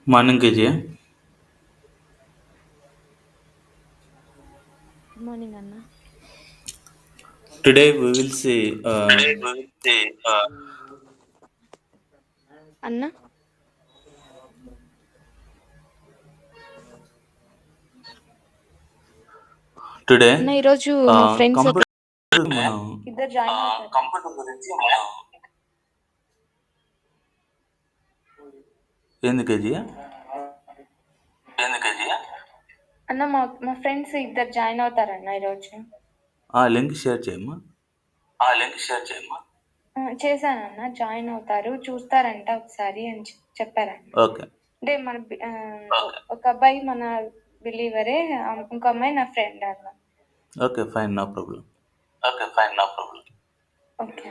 Morning, KJ. Good morning, Anna. Today we will see. Today we will see, Anna, Today, అన్న ఈరోజు మా friends ఒక computer మనం ఇద్దరు జాయిన్ అవుతారు కంప్యూటర్ గురించి మనం ఏంది కేజీ? ఎందుకది అన్న మా ఫ్రెండ్స్ ఇద్దరు జాయిన్ అవుతారన్న ఈరోజు ఆ లింక్ షేర్ చేయమ్మా. ఆ లింక్ షేర్ చేయమ్మా. చేశానన్న జాయిన్ అవుతారు చూస్తారంట ఒకసారి అని చెప్పారన్న. ఓకే. అంటే మన ఒక అబ్బాయి మన బిలీవరే, ఇంకో అమ్మాయి నా ఫ్రెండ్ అన్న. Okay, fine, no problem. Okay fine, no problem. Okay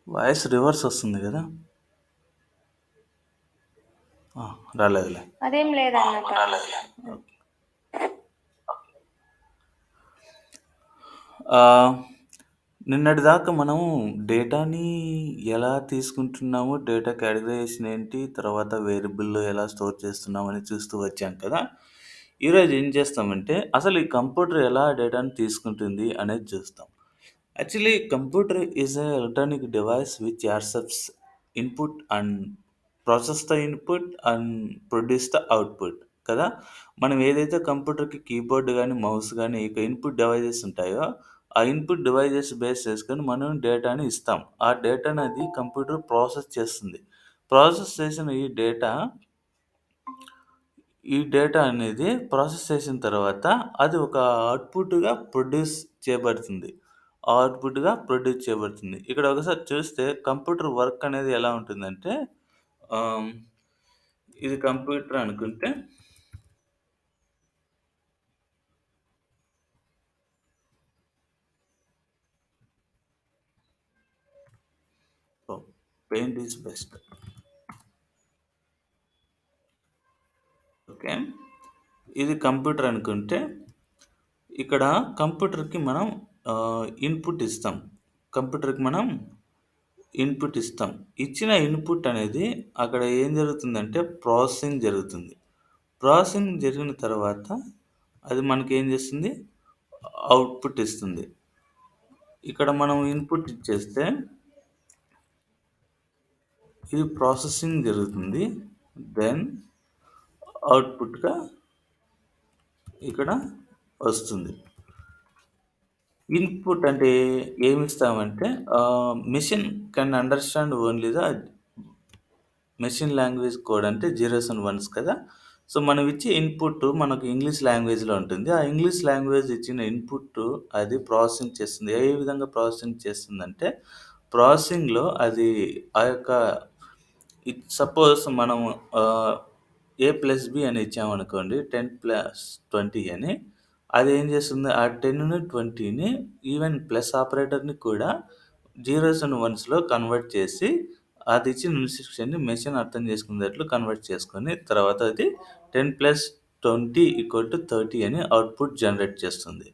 voice reverse వస్తుంది కదా? రాలేదులే. అదేం లేదన్న. రాలేదులే. ఆ, నిన్నటి దాకా మనం డేటాని ఎలా తీసుకుంటున్నాము, డేటా కేటగరైజేషన్ ఏంటి, తర్వాత వేరియబుల్ ఎలా స్టోర్ చేస్తున్నామని చూస్తూ వచ్చాం కదా. ఈరోజు ఏం చేస్తామంటే అసలు ఈ కంప్యూటర్ ఎలా డేటాని తీసుకుంటుంది అనేది చూస్తాం. Actually computer is a electronic device which accepts input and process the input and produce the output కదా. మనం ఏదైతే కంప్యూటర్కి కీబోర్డ్ కానీ మౌస్ కానీ ఇక ఇన్పుట్ డివైజెస్ ఉంటాయో ఆ ఇన్పుట్ డివైజెస్ బేస్ చేసుకొని మనం డేటాని ఇస్తాం. ఆ డేటాని అది కంప్యూటర్ ప్రాసెస్ చేస్తుంది. ప్రాసెస్ చేసిన ఈ డేటా అనేది ప్రాసెస్ చేసిన తర్వాత అది ఒక అవుట్పుట్గా ప్రొడ్యూస్ చేయబడుతుంది. ఇక్కడ ఒకసారి చూస్తే కంప్యూటర్ వర్క్ అనేది ఎలా ఉంటుందంటే, ఆమ్, ఇది కంప్యూటర్ అనుకుంటే పెయింట్ ఈజ్ బెస్ట్. ఓకే, ఇది కంప్యూటర్ అనుకుంటే ఇక్కడ కంప్యూటర్కి మనం ఇన్పుట్ ఇస్తాం. కంప్యూటర్కి మనం ఇన్పుట్ ఇస్తాం. ఇచ్చిన ఇన్పుట్ అనేది అక్కడ ఏం జరుగుతుందంటే ప్రాసెసింగ్ జరుగుతుంది. ప్రాసెసింగ్ జరిగిన తర్వాత అది మనకి ఏం చేస్తుంది, అవుట్పుట్ ఇస్తుంది. ఇక్కడ మనం ఇన్పుట్ ఇచ్చేస్తే ఇది ప్రాసెసింగ్ జరుగుతుంది. దెన్ అవుట్పుట్గా ఇక్కడ వస్తుంది. ఇన్పుట్ అంటే ఏమి ఇస్తామంటే machine can understand only the machine language code అంటే జీరోస్ అండ్ వన్స్ కదా. సో మనం ఇచ్చే ఇన్పుట్ మనకు ఇంగ్లీష్ లాంగ్వేజ్లో ఉంటుంది. ఆ ఇంగ్లీష్ లాంగ్వేజ్ ఇచ్చిన ఇన్పుట్ అది ప్రాసెసింగ్ చేస్తుంది. ఏ విధంగా ప్రాసెసింగ్ చేస్తుందంటే ప్రాసెసింగ్లో అది ఆ యొక్క సపోజ్ మనం A+B అని ఇచ్చామనుకోండి, 10+20 అని. అది ఏం చేస్తుంది, ఆ 10ని 20ని ఈవెన్ ప్లస్ ఆపరేటర్ని కూడా జీరోస్ అండ్ వన్స్లో కన్వర్ట్ చేసి అది ఇచ్చిన ఇన్స్ట్రక్షన్ని మెషిన్ అర్థం చేసుకునేటట్లు కన్వర్ట్ చేసుకొని తర్వాత అది 10+20 = 30 అని అవుట్పుట్ జనరేట్ చేస్తుంది.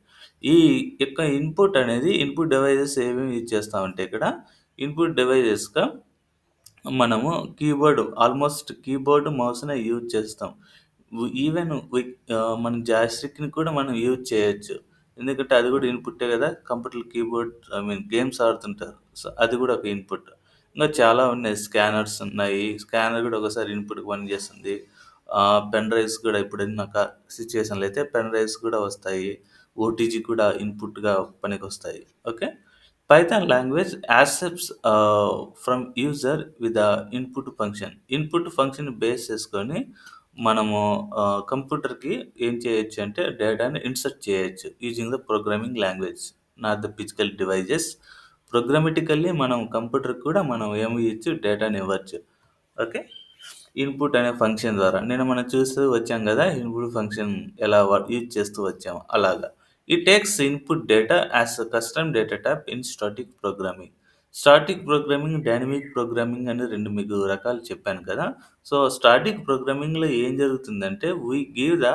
ఈ యొక్క ఇన్పుట్ అనేది ఇన్పుట్ డివైజెస్ ఏమేమి యూజ్ చేస్తామంటే ఇక్కడ ఇన్పుట్ డివైజెస్గా మనము ఆల్మోస్ట్ కీబోర్డ్ మౌస్నే యూజ్ చేస్తాం. ఈవెన్ మన జాయ్‌స్టిక్‌ని కూడా మనం యూజ్ చేయొచ్చు. ఎందుకంటే అది కూడా ఇన్పుట్టే కదా. కంప్యూటర్ కీబోర్డ్ గేమ్స్ ఆడుతుంటారు. సో అది కూడా ఒక ఇన్పుట్. ఇంకా చాలా ఉన్నాయి. స్కానర్స్ ఉన్నాయి. స్కానర్ కూడా ఒకసారి ఇన్పుట్‌గా పనిచేస్తుంది. పెన్ డ్రైవ్స్ కూడా ఇప్పుడున్న సిచ్యుయేషన్‌లో అయితే పెన్ డ్రైవ్స్ కూడా వస్తాయి. ఓటీజీ కూడా ఇన్పుట్‌గా పనికొస్తాయి. Okay. Python language accepts from user with input function. Input function base చేసుకొని మనము కంప్యూటర్కి ఏం చేయొచ్చు అంటే డేటాని ఇన్సర్ట్ చేయొచ్చు using the programming language, not the physical devices. Programmatically మనం కంప్యూటర్కి కూడా మనం ఏమి ఇవ్వచ్చు, డేటాని ఇవ్వచ్చు. ఓకే, ఇన్పుట్ అనే ఫంక్షన్ ద్వారా మనం చూస్తూ వచ్చాం కదా. ఇన్పుట్ ఫంక్షన్ ఎలా యూజ్ చేస్తూ వచ్చాము అలాగా. It takes input data as a custom data type in static programming. Static programming, dynamic programming అని 2 మీకు రకాలు చెప్పాను కదా. సో స్టాటిక్ ప్రోగ్రామింగ్‌లో ఏం జరుగుతుందంటే we give the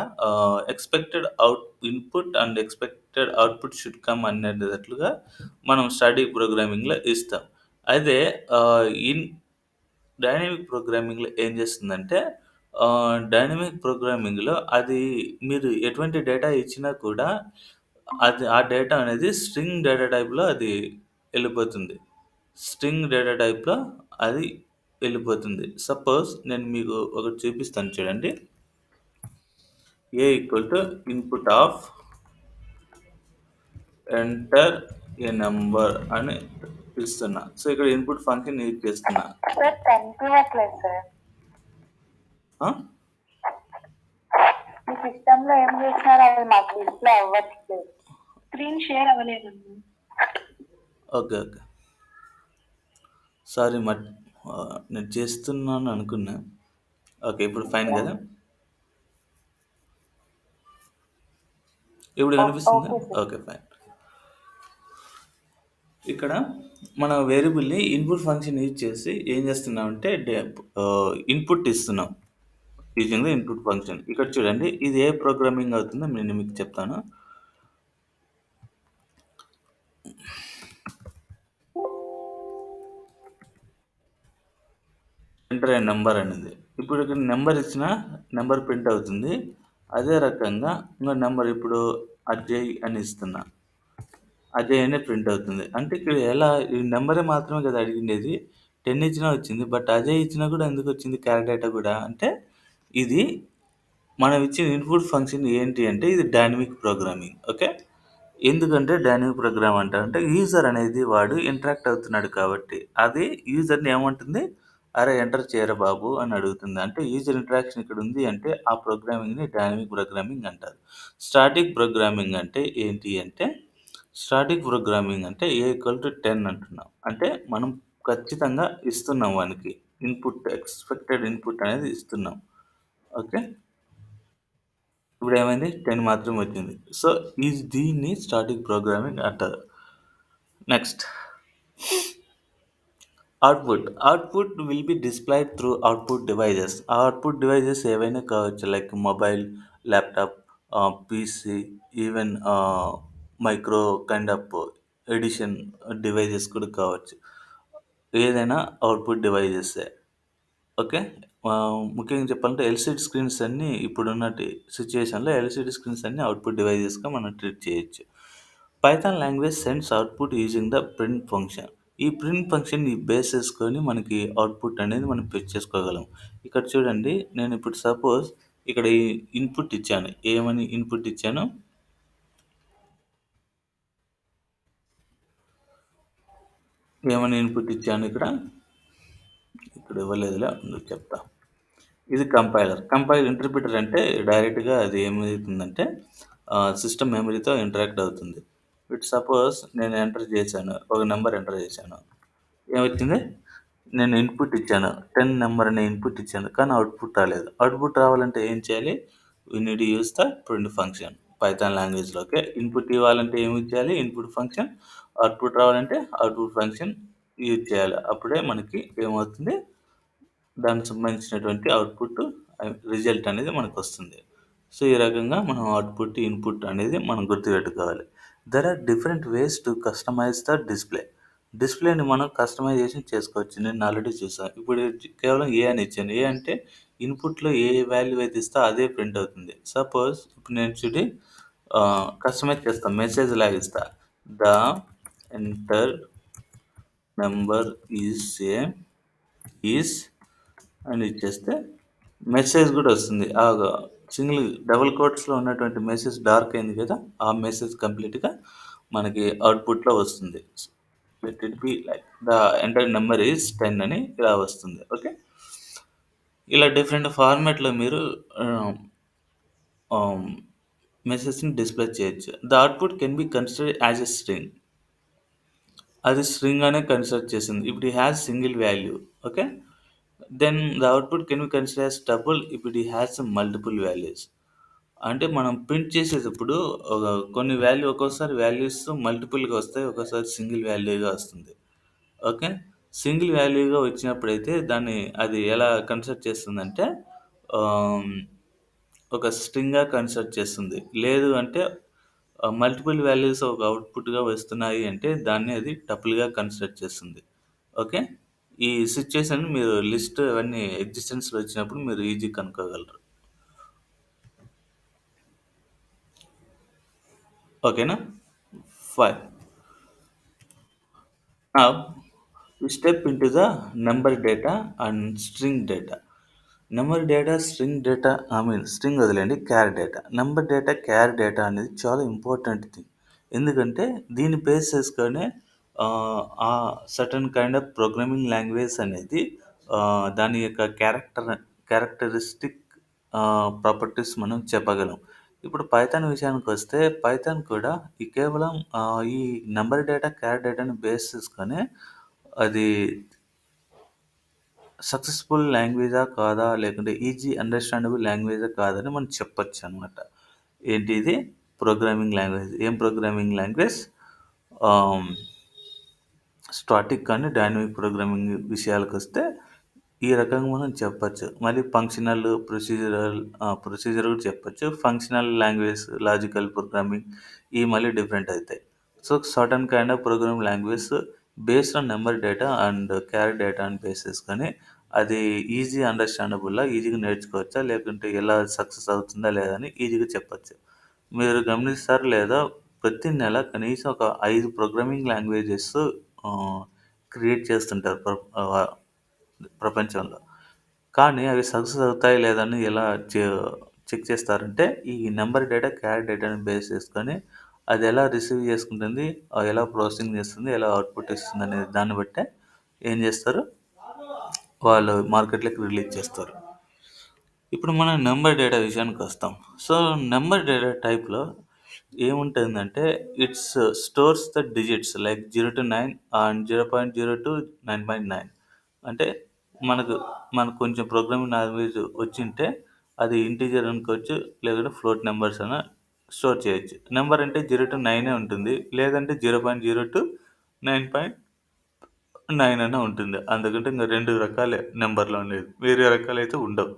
expected input and expected output should come అనేటట్లుగా మనం స్టాటిక్ ప్రోగ్రామింగ్‌లో ఇస్తాం. అదే ఆహ్, ఇన్ డైనమిక్ ప్రోగ్రామింగ్‌లో ఏం చేస్తుందంటే డైనమిక్ ప్రోగ్రామింగ్‌లో అది మీరు ఎటువంటి డేటా ఇచ్చినా కూడా అది ఆ డేటా అనేది స్ట్రింగ్ డేటా టైప్‌లో అది ఎళ్ళిపోతుంది. స్ట్రింగ్ డేటా టైప్‌లో అది వెళ్ళిపోతుంది. సపోజ్ నేను మీకు ఒకటి చూపిస్తాను చూడండి. A equal to input of enter a number అని ఇస్తున్నా. సో, ఇక్కడ ఇన్‌పుట్ ఫంక్షన్ యూజ్ చేస్తున్నా. సార్ కనిపియట్లేదు సార్. ఆ? మీ సిస్టమ్‌లో ఏం చేసినారో అది మాకు డిస్‌ప్లే అవ్వట్లేదు. స్క్రీన్ షేర్ అవ్వలేదన్నా. ఓకే. ఓకే. సారీ నేను చేస్తున్నాను అనుకున్నా. ఓకే. ఇప్పుడు ఫైన్ కదా? ఇప్పుడు కనిపిస్తుందా? Okay sir. ఓకే. ఫైన్. ఇక్కడ మన వేరియబుల్‌ని ఇన్‌పుట్ ఫంక్షన్ యూజ్ చేసి ఏం చేస్తున్నామంటే ఇన్‌పుట్ ఇస్తున్నాం. Using the input function. ఇక్కడ చూడండి ఇది ఏ ప్రోగ్రామింగ్ అవుతుందో నేను మీకు చెప్తాను. ఎంటర్ ఏ నంబర్ అనేది. ఇప్పుడు ఇక్కడ నంబర్ ఇచ్చినా నంబర్ ప్రింట్ అవుతుంది. అదే రకంగా ఇంకో నంబర్ ఇప్పుడు అజయ్ అని ఇస్తున్నా. అజయ్ అనే ప్రింట్ అవుతుంది. అంటే ఇక్కడ ఎలా ఈ నంబరే మాత్రమే కదా అడిగిండేది. 10 ఇచ్చినా వచ్చింది. బట్ అజయ్ ఇచ్చినా కూడా ఎందుకొచ్చింది క్యారెట్ డేటా కూడా అంటే ఇది మనం ఇచ్చిన ఇన్‌పుట్ ఫంక్షన్ ఏంటి అంటే ఇది డైనమిక్ ప్రోగ్రామింగ్. ఓకే. ఎందుకంటే డైనమిక్ ప్రోగ్రామ్ అంటారంటే యూజర్ అనేది వాడు ఇంటరాక్ట్ అవుతున్నాడు కాబట్టి అది యూజర్‌ని ఏమంటుంది? "అరే! ఎంటర్ చేయరా బాబు" అని అడుగుతుంది. అంటే యూజర్ ఇంటరాక్షన్ ఇక్కడ ఉంది అంటే ఆ ప్రోగ్రామింగ్‌ని డైనమిక్ ప్రోగ్రామింగ్ అంటారు. స్టాటిక్ ప్రోగ్రామింగ్ అంటే ఏంటి అంటే స్టాటిక్ ప్రోగ్రామింగ్ అంటే ఏ ఈక్వల్ టు 10 అంటున్నాం. అంటే మనం ఖచ్చితంగా ఇస్తున్నాం వానికి ఇన్‌పుట్ ఎక్స్‌పెక్టెడ్ ఇన్‌పుట్ అనేది ఇస్తున్నాం. ఓకే. ఇప్పుడేమైంది 10 మాత్రమే వచ్చింది. సో, దీన్ని స్టాటిక్ ప్రోగ్రామింగ్ అంటారు. Next output will be displayed through output devices. ఆ అవుట్‌పుట్ డివైసెస్ ఏవైనా కావచ్చు. Like mobile, laptop, PC, even micro kind of addition devices కూడా కావచ్చు. ఏదైనా అవుట్‌పుట్ డివైసెసే. ఓకే. ముఖ్యంగా చెప్పాలంటే ఎల్‌సీడీ స్క్రీన్స్ అన్నీ ఇప్పుడున్నటి సిట్యుయేషన్‌లో ఎల్‌సీడీ స్క్రీన్స్ అన్నీ అవుట్‌పుట్ డివైసెస్‌గా మనం ట్రీట్ చేయొచ్చు. Python language sends output using the print function. ఈ ప్రింట్ ఫంక్షన్‌ని బేస్ చేసుకొని మనకి అవుట్‌పుట్ అనేది మనం ఫెచ్ చేసుకోగలం. ఇక్కడ చూడండి నేను ఇప్పుడు సపోజ్ ఇక్కడ ఈ ఇన్‌పుట్ ఇచ్చాను. ఏమని ఇన్‌పుట్ ఇచ్చాను? ఏమని ఇన్‌పుట్ ఇచ్చాను ఇక్కడ? ఇక్కడ ఇవ్వలేదులే ఉండు చెప్తా. ఇది కంపైలర్. ఇంటర్ప్రిటర్ అంటే డైరెక్ట్‌గా అది ఏమైతుందంటే సిస్టమ్ మెమరీతో ఇంటరాక్ట్ అవుతుంది. సపోజ్ నేను ఎంటర్ చేశాను. ఒక నంబర్ ఎంటర్ చేశాను. ఏమొచ్చింది? నేను ఇన్‌పుట్ ఇచ్చాను. 10 నంబర్ అనే ఇన్‌పుట్ ఇచ్చాను. కానీ అవుట్‌పుట్ రాలేదు. అవుట్‌పుట్ రావాలంటే ఏం చేయాలి? We need use the print function. Python లాంగ్వేజ్‌లో ఓకే. ఇన్‌పుట్ ఇవ్వాలంటే ఏమి ఇచ్చేయాలి? Input function. అవుట్‌పుట్ రావాలంటే అవుట్‌పుట్ ఫంక్షన్ యూజ్ చేయాలి. అప్పుడే మనకి ఏమవుతుంది? దానికి సంబంధించినటువంటి అవుట్‌పుట్ రిజల్ట్ అనేది మనకొస్తుంది. సో, ఈ రకంగా మనం అవుట్‌పుట్, ఇన్‌పుట్ అనేది మనం గుర్తుపెట్టుకోవాలి. There are different ways to customise the display. డిస్‌ప్లేని మనం కస్టమైజేషన్ చేసుకోవచ్చు. నేను ఆల్రెడీ చూసాను. ఇప్పుడు కేవలం ఏ అని ఇచ్చాను. ఏ అంటే ఇన్‌పుట్‌లో ఏ వాల్యూ అయితే ఇస్తే అదే ప్రింట్ అవుతుంది. సపోజ్ ఇప్పుడు నేను చూడు కస్టమైజ్ చేస్తా. మెసేజ్ లాగా ఇస్తా. The enter number is same is అని ఇచ్చేస్తే మెసేజ్ కూడా వస్తుంది. సింగిల్ డబుల్ కోట్స్‌లో ఉన్నటువంటి మెసేజ్ డార్క్ అయింది కదా! ఆ మెసేజ్ కంప్లీట్‌గా మనకి అవుట్‌పుట్‌లో వస్తుంది. Let it be like the enter number is 10 అని ఇలా వస్తుంది. ఓకే. ఇలా డిఫరెంట్ ఫార్మాట్‌లో మీరు ఆహ్, ఆహ్, మెసేజ్‌ని డిస్‌ప్లే చేయొచ్చు. The output can be considered as a string. అది స్ట్రింగ్ అనే కన్సిడర్ చేసింది. ఇప్పుడు it has single value. Okay. Then the output can be considered as tuple if it has multiple values. అంటే మనం ప్రింట్ చేసేటప్పుడు ఒక కొన్ని ఒక్కోసారి వాల్యూస్ మల్టిపుల్‌గా వస్తాయి. ఒక్కోసారి సింగిల్ వాల్యూగా వస్తుంది. ఓకే. సింగిల్ వాల్యూగా వచ్చినప్పుడైతే అది ఎలా కన్సిడర్ చేస్తుందంటే ఆహ్, ఒక స్ట్రింగ్‌గా కన్సిడర్ చేస్తుంది. లేదు అంటే మల్టిపుల్ వాల్యూస్ ఒక అవుట్‌పుట్‌గా వస్తున్నాయి అంటే దాన్ని అది టపుల్‌గా కన్సిడర్ చేస్తుంది. ఓకే. ఈ సిట్యుయేషన్ మీరు లిస్ట్ అవన్నీ ఎగ్జిస్టెన్స్‌లో వచ్చినప్పుడు మీరు ఈజీగా కనుక్కోగలరు. ఓకేనా? Fine. Now we step into the number data and string data. Number data, string data string వదిలేండి, char data. Number data, char data అనేది చాలా ఇంపార్టెంట్ థింగ్. ఎందుకంటే దీన్ని బేస్ చేసుకొనే ఆ certain kind of programming language అనేది దాని యొక్క క్యారెక్టరిస్టిక్ ప్రాపర్టీస్ మనం చెప్పగలం. ఇప్పుడు పైథాన్ విషయానికొస్తే పైథాన్ కూడా కేవలం ఈ నంబర్ డేటా, క్యార్ డేటాని బేస్ చేసుకొనే అది సక్సెస్‌ఫుల్ లాంగ్వేజా కాదా? లేకుంటే ఈజీ అండర్‌స్టాండబుల్ లాంగ్వేజా కాదని మనం చెప్పొచ్చనమాట. ఏంటి ఇది? Programming language. ఏం ప్రోగ్రామింగ్ లాంగ్వేజ్? ఆహ్, స్టాటిక్ కానీ డైనమిక్ ప్రోగ్రామింగ్ విషయాలకొస్తే ఈ రకంగా మనం చెప్పొచ్చు. మళ్ళీ ఫంక్షనల్, ప్రొసీజర్ కూడా చెప్పొచ్చు. ఫంక్షనల్ లాంగ్వేజ్, లాజికల్ ప్రోగ్రామింగ్ ఇవి మళ్ళీ డిఫరెంట్ అయితాయి. So, certain kind of programming language based on number data and carrot డేటాని బేస్ చేసుకొని అది ఈజీ అండర్‌స్టాండబుల్లా, ఈజీగా నేర్చుకోవచ్చా? లేకుంటే ఎలా సక్సెస్ అవుతుందా లేదా అని ఈజీగా చెప్పొచ్చు. మీరు గమనిస్తారో లేదో ప్రతి నెల కనీసం ఒక 5 ప్రోగ్రామింగ్ లాంగ్వేజెస్ ఆహ్, క్రియేట్ చేస్తుంటారు ప్రపంచంలో. కానీ అవి సక్సెస్ అవుతాయా లేదా అని ఎలా చె చెక్ చేస్తారంటే ఈ నంబర్ డేటా, క్యారెట్ డేటాని బేస్ చేసుకొని అది ఎలా రిసీవ్ చేసుకుంటుంది, ఎలా ప్రాసెసింగ్ చేస్తుంది, ఎలా అవుట్‌పుట్ ఇస్తుందనే దాన్ని బట్టే ఏం చేస్తారు, వాళ్ళు మార్కెట్‌లోకి రిలీజ్ చేస్తారు. ఇప్పుడు మనం నంబర్ డేటా విషయానికొస్తాం. సో, నంబర్ డేటా టైప్‌లో ఏముంటుందంటే it's stores the digits like 0-9 and 0.0-9.9. అంటే మనకు మనకు కొంచెం ప్రోగ్రామింగ్ లాంగ్వేజ్ వచ్చుంటే అది ఇంటిజర్ అనుకోవచ్చు, లేదంటే ఫ్లోట్ నంబర్స్ అయినా స్టోర్ చేయొచ్చు. నంబర్ అంటే 0-9 ఉంటుంది. లేదంటే 0.0-9.9 అన్నా ఉంటుంది. అందుకంటే ఇంక 2 రకాలే నంబర్‌లో ఉండేది. వేరే రకాలైతే ఉండవు.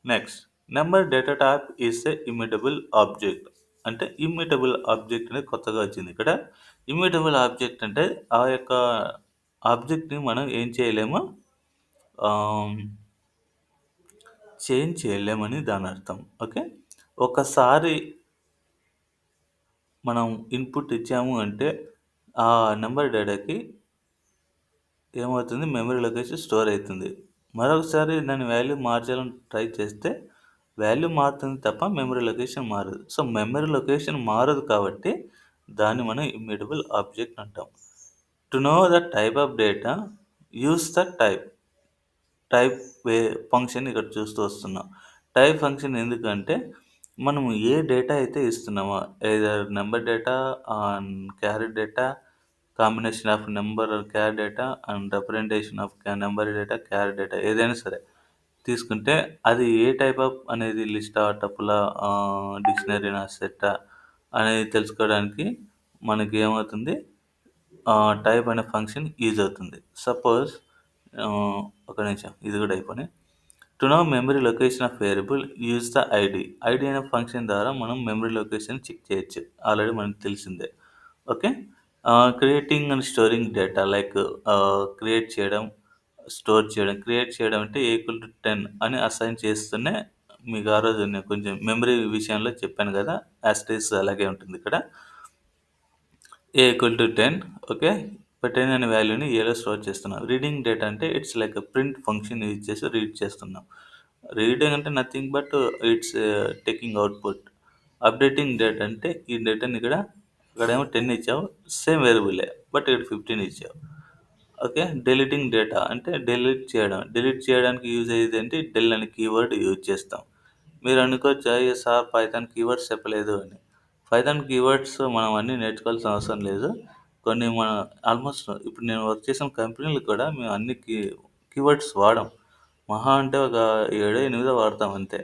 Next, number data type is a immutable object. అంటే ఇమ్యూటబుల్ ఆబ్జెక్ట్ అనేది కొత్తగా వచ్చింది ఇక్కడ. ఇమ్యూటబుల్ ఆబ్జెక్ట్ అంటే ఆ యొక్క ఆబ్జెక్ట్‌ని మనం ఏం చేయలేము, ఆహ్, చేంజ్ చేయలేమని దానర్థం. ఓకే. ఒకసారి మనం ఇన్‌పుట్ ఇచ్చాము అంటే ఆ నంబర్ డేటాకి ఏమవుతుంది, మెమరీ లొకేషన్ స్టోర్ అయితుంది. మరొకసారి దాని వాల్యూ మార్చాలని ట్రై చేస్తే వాల్యూ మారుతుంది తప్ప మెమరీ లొకేషన్ మారదు. సో, మెమరీ లొకేషన్ మారదు కాబట్టి దాన్ని మనం ఇమ్యూటబుల్ ఆబ్జెక్ట్ అంటాం. To know the type of data, use the type. Type function ఇక్కడ చూస్తూ వస్తున్నాం. టైప్ ఫంక్షన్ ఎందుకంటే మనం ఏ డేటా అయితే ఇస్తున్నామో ఎయిదర్ నంబర్ డేటా అండ్ క్యారెట్ data, combination of number char data and representation of number data, char data ఏదైనా సరే తీసుకుంటే అది ఏ టైప్ ఆఫ్ అనేది లిస్టా, టపులా, డిక్షనరీనా, సెట్టా అనేది తెలుసుకోవడానికి మనకి ఏమవుతుంది, టైప్ అనే ఫంక్షన్ యూజ్ అవుతుంది. సపోజ్ ఆహ్, ఒక నిమిషం ఇది కూడా అయిపోని. To know memory location of variable use the ID. ID అనే ఫంక్షన్ ద్వారా మనం మెమరీ లొకేషన్ చెక్ చేయొచ్చు. ఆల్రెడీ మనకు తెలిసిందే. Okay. Creating and storing data like create చేయడం, స్టోర్ చేయడం. క్రియేట్ చేయడం అంటే ఈక్వల్ టు 10 అని అసైన్ చేస్తూనే మీకు ఆ రోజు నేను కొంచెం మెమరీ విషయంలో చెప్పాను కదా! యాజ్ ఇట్ ఈజ్ అలాగే ఉంటుంది ఇక్కడ. ఏ ఈక్వల్ టు 10. ఓకే. ఇప్పుడు 10 అనే వాల్యూని ఏలో స్టోర్ చేస్తున్నాం. రీడింగ్ డేటా అంటే it's like a print function use చేసి రీడ్ చేస్తున్నాం. రీడింగ్ అంటే nothing but it's taking output. Updating data అంటే ఈ డేటాని ఇక్కడేమో 10 ఇచ్చావు, సేమ్ వేరియబులే బట్ ఇక్కడ 15 ఇచ్చావు. ఓకే. డిలీటింగ్ డేటా అంటే డిలీట్ చేయడం. డిలీట్ చేయడానికి యూజ్ అయ్యేదేంటి, డెల్ అనే కీవర్డ్ యూజ్ చేస్తాం. మీరు అనుకోవచ్చు, అయ్యో సార్ పైథాన్ కీవర్డ్స్ చెప్పలేదు అని. పైథాన్ కీవర్డ్స్ మనం అన్నీ నేర్చుకోవాల్సిన అవసరం లేదు. కొన్ని మన ఆల్మోస్ట్ ఇప్పుడు నేను వర్క్ చేసిన కంపెనీలు కూడా మేము అన్ని కీవర్డ్స్ వాడం. మహా అంటే ఒక ఏడో, ఎనిమిదో వాడతాం అంతే.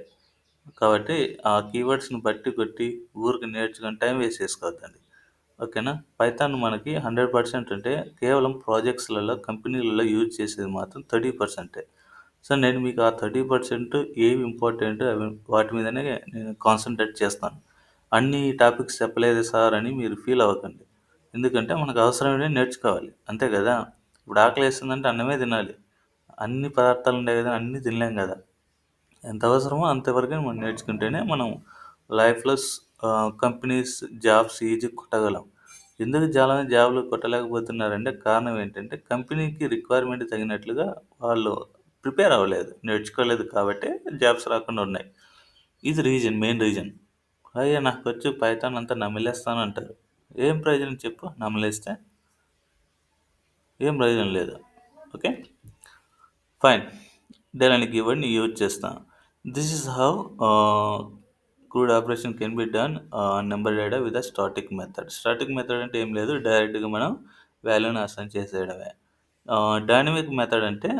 కాబట్టి ఆ కీవర్డ్స్‌ని బట్టి కొట్టి ఊరికే నేర్చుకొని టైం వేస్ట్ చేసుకోవద్దండి. ఓకేనా? పైథాన్ మనకి 100% అంటే కేవలం ప్రాజెక్ట్స్‌లలో, కంపెనీలలో యూజ్ చేసేది మాత్రం 30%. సో, నేను మీకు ఆ 30% ఏవి ఇంపార్టెంట్ అవి వాటి మీదనే నేను కాన్సంట్రేట్ చేస్తాను. అన్ని టాపిక్స్ చెప్పలేదు సార్ అని మీరు ఫీల్ అవ్వకండి. ఎందుకంటే మనకు అవసరమైనవి నేర్చుకోవాలి. అంతే కదా! ఇప్పుడు ఆకలేస్తుందంటే అన్నమే తినాలి. అన్ని పదార్థాలు ఉంటాయి కదా! అన్నీ తినలేం కదా! ఎంత అవసరమో అంతవరకే మనం నేర్చుకుంటేనే మనం లైఫ్‌లో కంపెనీస్, జాబ్స్ ఈజీగా కొట్టగలం. ఎందుకు చాలామంది జాబ్‌లు కొట్టలేకపోతున్నారంటే కారణం ఏంటంటే కంపెనీకి రిక్వైర్మెంట్ తగినట్లుగా వాళ్ళు ప్రిపేర్ అవ్వలేదు. నేర్చుకోలేదు కాబట్టే జాబ్స్ రాకుండా ఉన్నాయి. ఇది మెయిన్ రీజన్. అయ్యా! నాకొచ్చు పైథాన్ అంతా నమిలేస్తాను అంటారు. ఏం ప్రయోజనం చెప్పు నమిలేస్తే? ఏం ప్రయోజనం లేదు. ఓకే. ఫైన్. దానికి కీవర్డ్‌ని యూజ్ చేస్తాం. This is how crude operation can be done number data with static method. Static method అంటే ఏం లేదు, డైరెక్ట్‌గా మనం వాల్యూని అసైన్ చేసేయడమే. డైనమిక్ మెథడ్ అంటే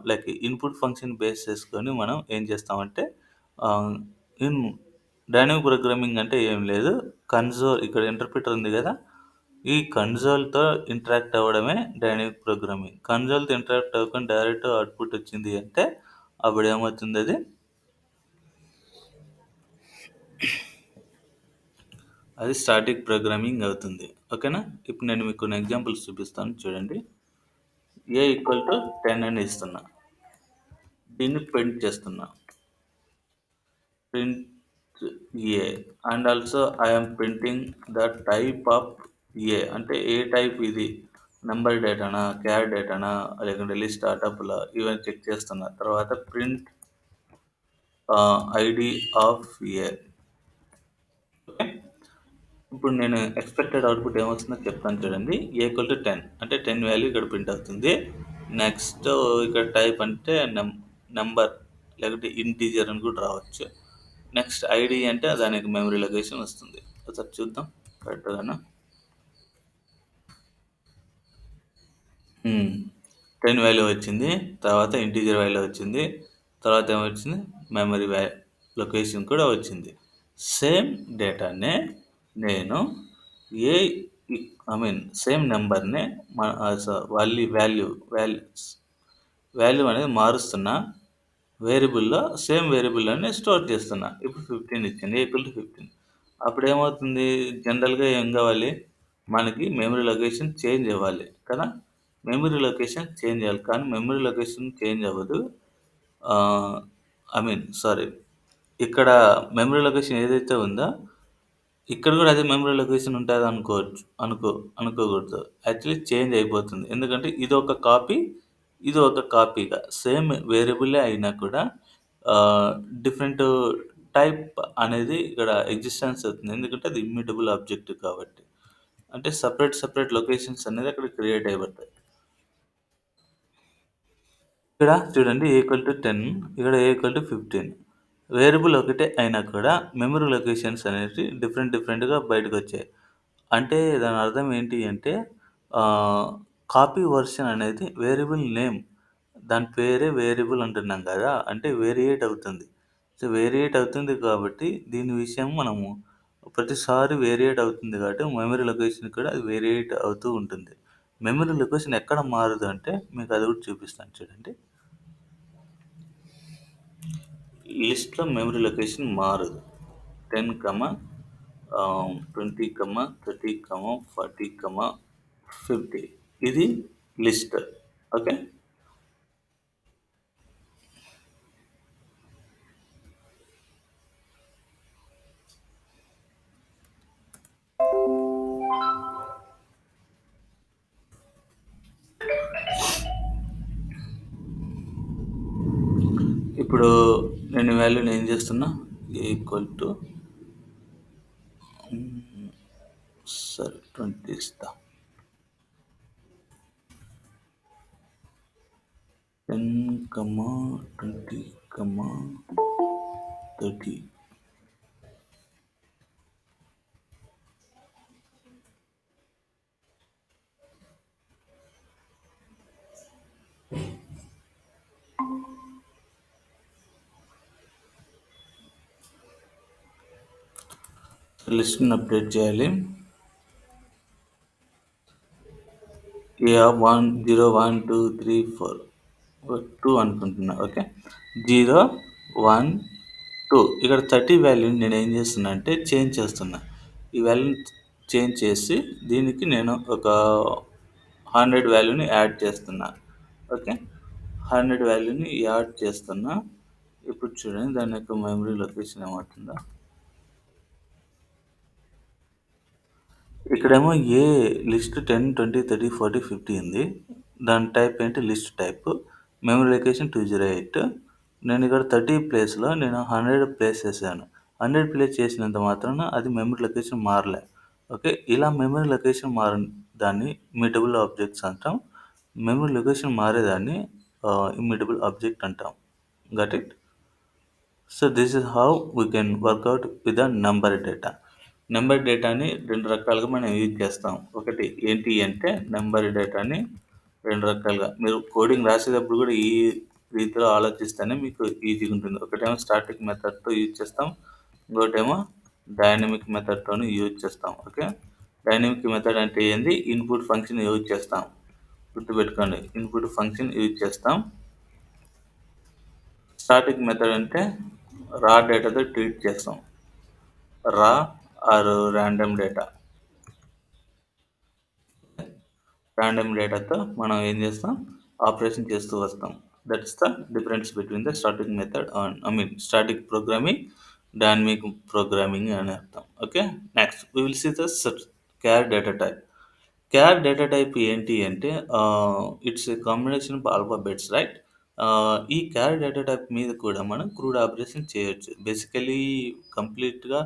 లైక్ ఇన్పుట్ ఫంక్షన్ బేస్ చేసుకొని మనం ఏం చేస్తామంటే ఆహ్, ఇన్ డైనమిక్ ప్రోగ్రామింగ్ అంటే ఏం లేదు. ఇక్కడ ఇంటర్ప్రిటర్ ఉంది కదా! ఈ కన్సోల్‌తో ఇంటరాక్ట్ అవ్వడమే డైనమిక్ ప్రోగ్రామింగ్. కన్సోల్‌తో ఇంటరాక్ట్ అవ్వకుండా డైరెక్ట్ అవుట్‌పుట్ వచ్చింది అంటే అప్పుడేమవుతుందది? అది స్టాటిక్ ప్రోగ్రామింగ్ అవుతుంది. ఓకేనా? ఇప్పుడు నేను మీకు కొన్ని ఎగ్జాంపుల్స్ చూపిస్తాను చూడండి. A = 10 అని ఇస్తున్నా. దీన్ని ప్రింట్ చేస్తున్నా. Print A and also I am printing the type of A అంటే ఏ టైప్ ఇది? నంబర్ డేటానా? క్యార్ డేటానా? లేకుంటే లిస్ట్ టపులా? ఇవన్నీ చెక్ చేస్తున్నా. తర్వాత print ID of A. Okay. ఇప్పుడు నేను ఎక్స్‌పెక్టెడ్ అవుట్‌పుట్ ఏమొస్తుందో చెప్తాను చూడండి. A = 10 అంటే 10 వాల్యూ ఇక్కడ ప్రింట్ అవుతుంది. నెక్స్ట్ ఇక్కడ టైప్ అంటే నంబర్ లేకపోతే ఇంటిజర్ అని కూడా రావచ్చు. నెక్స్ట్ ఐడి అంటే దానికి మెమరీ లొకేషన్ వస్తుంది. ఒకసారి చూద్దాం కరెక్ట్‌గానా? 10 వాల్యూ వచ్చింది. తర్వాత ఇంటిజర్ వాల్యూ వచ్చింది. తర్వాత ఏమొచ్చింది? మెమరీ లొకేషన్ కూడా వచ్చింది. సేమ్ డేటానే నేను ఏ సేమ్ నెంబర్‌నే వాల్యూ అనేది మారుస్తున్నా. సేమ్ వేరియబుల్‌లోనే స్టోర్ చేస్తున్నా. ఇప్పుడు 15 ఇచ్చింది. =15. అప్పుడేమవుతుంది? జనరల్‌గా ఏం కావాలి? మనకి మెమరీ లొకేషన్ చేంజ్ అవ్వాలి కదా! మెమరీ లొకేషన్ చేంజ్ అవ్వాలి. కానీ మెమరీ లొకేషన్ చేంజ్ అవ్వదు. సారీ. ఇక్కడ మెమరీ లొకేషన్ ఏదైతే ఉందో ఇక్కడ కూడా అదే మెమరీ లొకేషన్ ఉంటది అనుకోకూడదు. యాక్చువల్లీ చేంజ్ అయిపోతుంది. ఎందుకంటే ఇదొక కాపీ, ఇది ఒక కాపీగా సేమ్ వేరియబులే అయినా కూడా ఆహ్, డిఫరెంట్ టైప్ అనేది ఇక్కడ ఎగ్జిస్టెన్స్ అవుతుంది. ఎందుకంటే అది ఇమ్యూటబుల్ ఆబ్జెక్ట్ కాబట్టి. అంటే సెపరేట్ లొకేషన్స్ అనేది అక్కడ క్రియేట్ అయిపోతాయి. ఇక్కడ చూడండి A = 10, ఇక్కడ A = 15. వేరియబుల్ ఒకటే అయినా కూడా మెమరీ లొకేషన్స్ అనేవి డిఫరెంట్‌గా బయటకొచ్చాయి. అంటే దాని అర్థం ఏంటి అంటే కాపీ వెర్షన్ అనేది వేరియబుల్ నేమ్. దాని పేరే వేరియబుల్ అంటున్నాం కదా! అంటే వేరియేట్ అవుతుంది. సో, వేరియేట్ అవుతుంది కాబట్టి దీని విషయం మనము ప్రతిసారి వేరియేట్ అవుతుంది కాబట్టి మెమరీ లొకేషన్ కూడా అది వేరియేట్ అవుతూ ఉంటుంది. మెమరీ లొకేషన్ ఎక్కడ మారదు అంటే మీకు అది కూడా చూపిస్తాను చూడండి. లిస్ట్‌లో మెమరీ లొకేషన్ మారదు. 10, 20, 30, 40, 50 ఇది లిస్ట్. ఓకే. ఇప్పుడు నేను వాల్యూని ఏం చేస్తున్నా? A = సరే 20 ఇస్తా. 10, 20, 30. లిస్ట్‌ని అప్డేట్ చేయాలి. A 0, 1, 2, 3, 4 2 అనుకుంటున్నా. ఓకే. 0, 1, 2 ఇక్కడ 30 వాల్యూని నేను ఏం చేస్తున్నా అంటే చేంజ్ చేస్తున్నా. ఈ వాల్యూని చేంజ్ చేసి దీనికి నేను ఒక 100 వాల్యూని యాడ్ చేస్తున్నా. ఓకే. 100 వాల్యూని యాడ్ చేస్తున్నా. ఇప్పుడు చూడండి దాని యొక్క మెమరీ లొకేషన్ ఏమవుతుందో. ఇక్కడేమో ఏ లిస్ట్ 10, 20, 30, 40, 50 ఉంది. దాని టైప్ ఏంటి లిస్ట్ టైప్. Memory location 208. నేను ఇక్కడ 30 ప్లేస్లో నేను 100 ప్లేస్ చేశాను. 100 ప్లేస్ చేసినంత మాత్రాన అది మెమరీ లొకేషన్ మారలే. ఓకే. ఇలా మెమరీ లొకేషన్ దాన్ని ఇమ్యూటబుల్ ఆబ్జెక్ట్స్ అంటాం. మెమరీ లొకేషన్ మారేదాన్ని ఇమ్యూటబుల్ ఆబ్జెక్ట్ అంటాం. Got it? So this is how we can work out with the number data. Number డేటాని 2 రకాలుగా మనం యూజ్ చేస్తాం. ఒకటి ఏంటి అంటే నెంబర్ డేటాని 2 రకాలుగా మీరు కోడింగ్ రాసేటప్పుడు కూడా ఈ రీతిలో ఆలోచిస్తేనే మీకు ఈజీగా ఉంటుంది. ఒకటేమో స్టాటిక్ మెథడ్తో యూజ్ చేస్తాం. ఇంకోటేమో డైనమిక్ మెథడ్తోని యూజ్ చేస్తాం. ఓకే. డైనమిక్ మెథడ్ అంటే ఏంది? ఇన్పుట్ ఫంక్షన్ యూజ్ చేస్తాం. గుర్తుపెట్టుకోండి, ఇన్పుట్ ఫంక్షన్ యూజ్ చేస్తాం. స్టాటిక్ మెథడ్ అంటే రా డేటాతో ట్రీట్ చేస్తాం. రా ఆర్ ర్యాండమ్ డేటా. ర్యాండమ్ డేటాతో మనం ఏం చేస్తాం? ఆపరేషన్ చేస్తూ వస్తాం. That's the difference between the static method static programming, dynamic programming అని అర్థం. Okay. Next we will see the char data type. Char data type ఏంటి అంటే it's a combination of alphabets, right? ఈ క్యార్ డేటా టైప్ మీద కూడా మనం crude operation చేయొచ్చు. Basically కంప్లీట్గా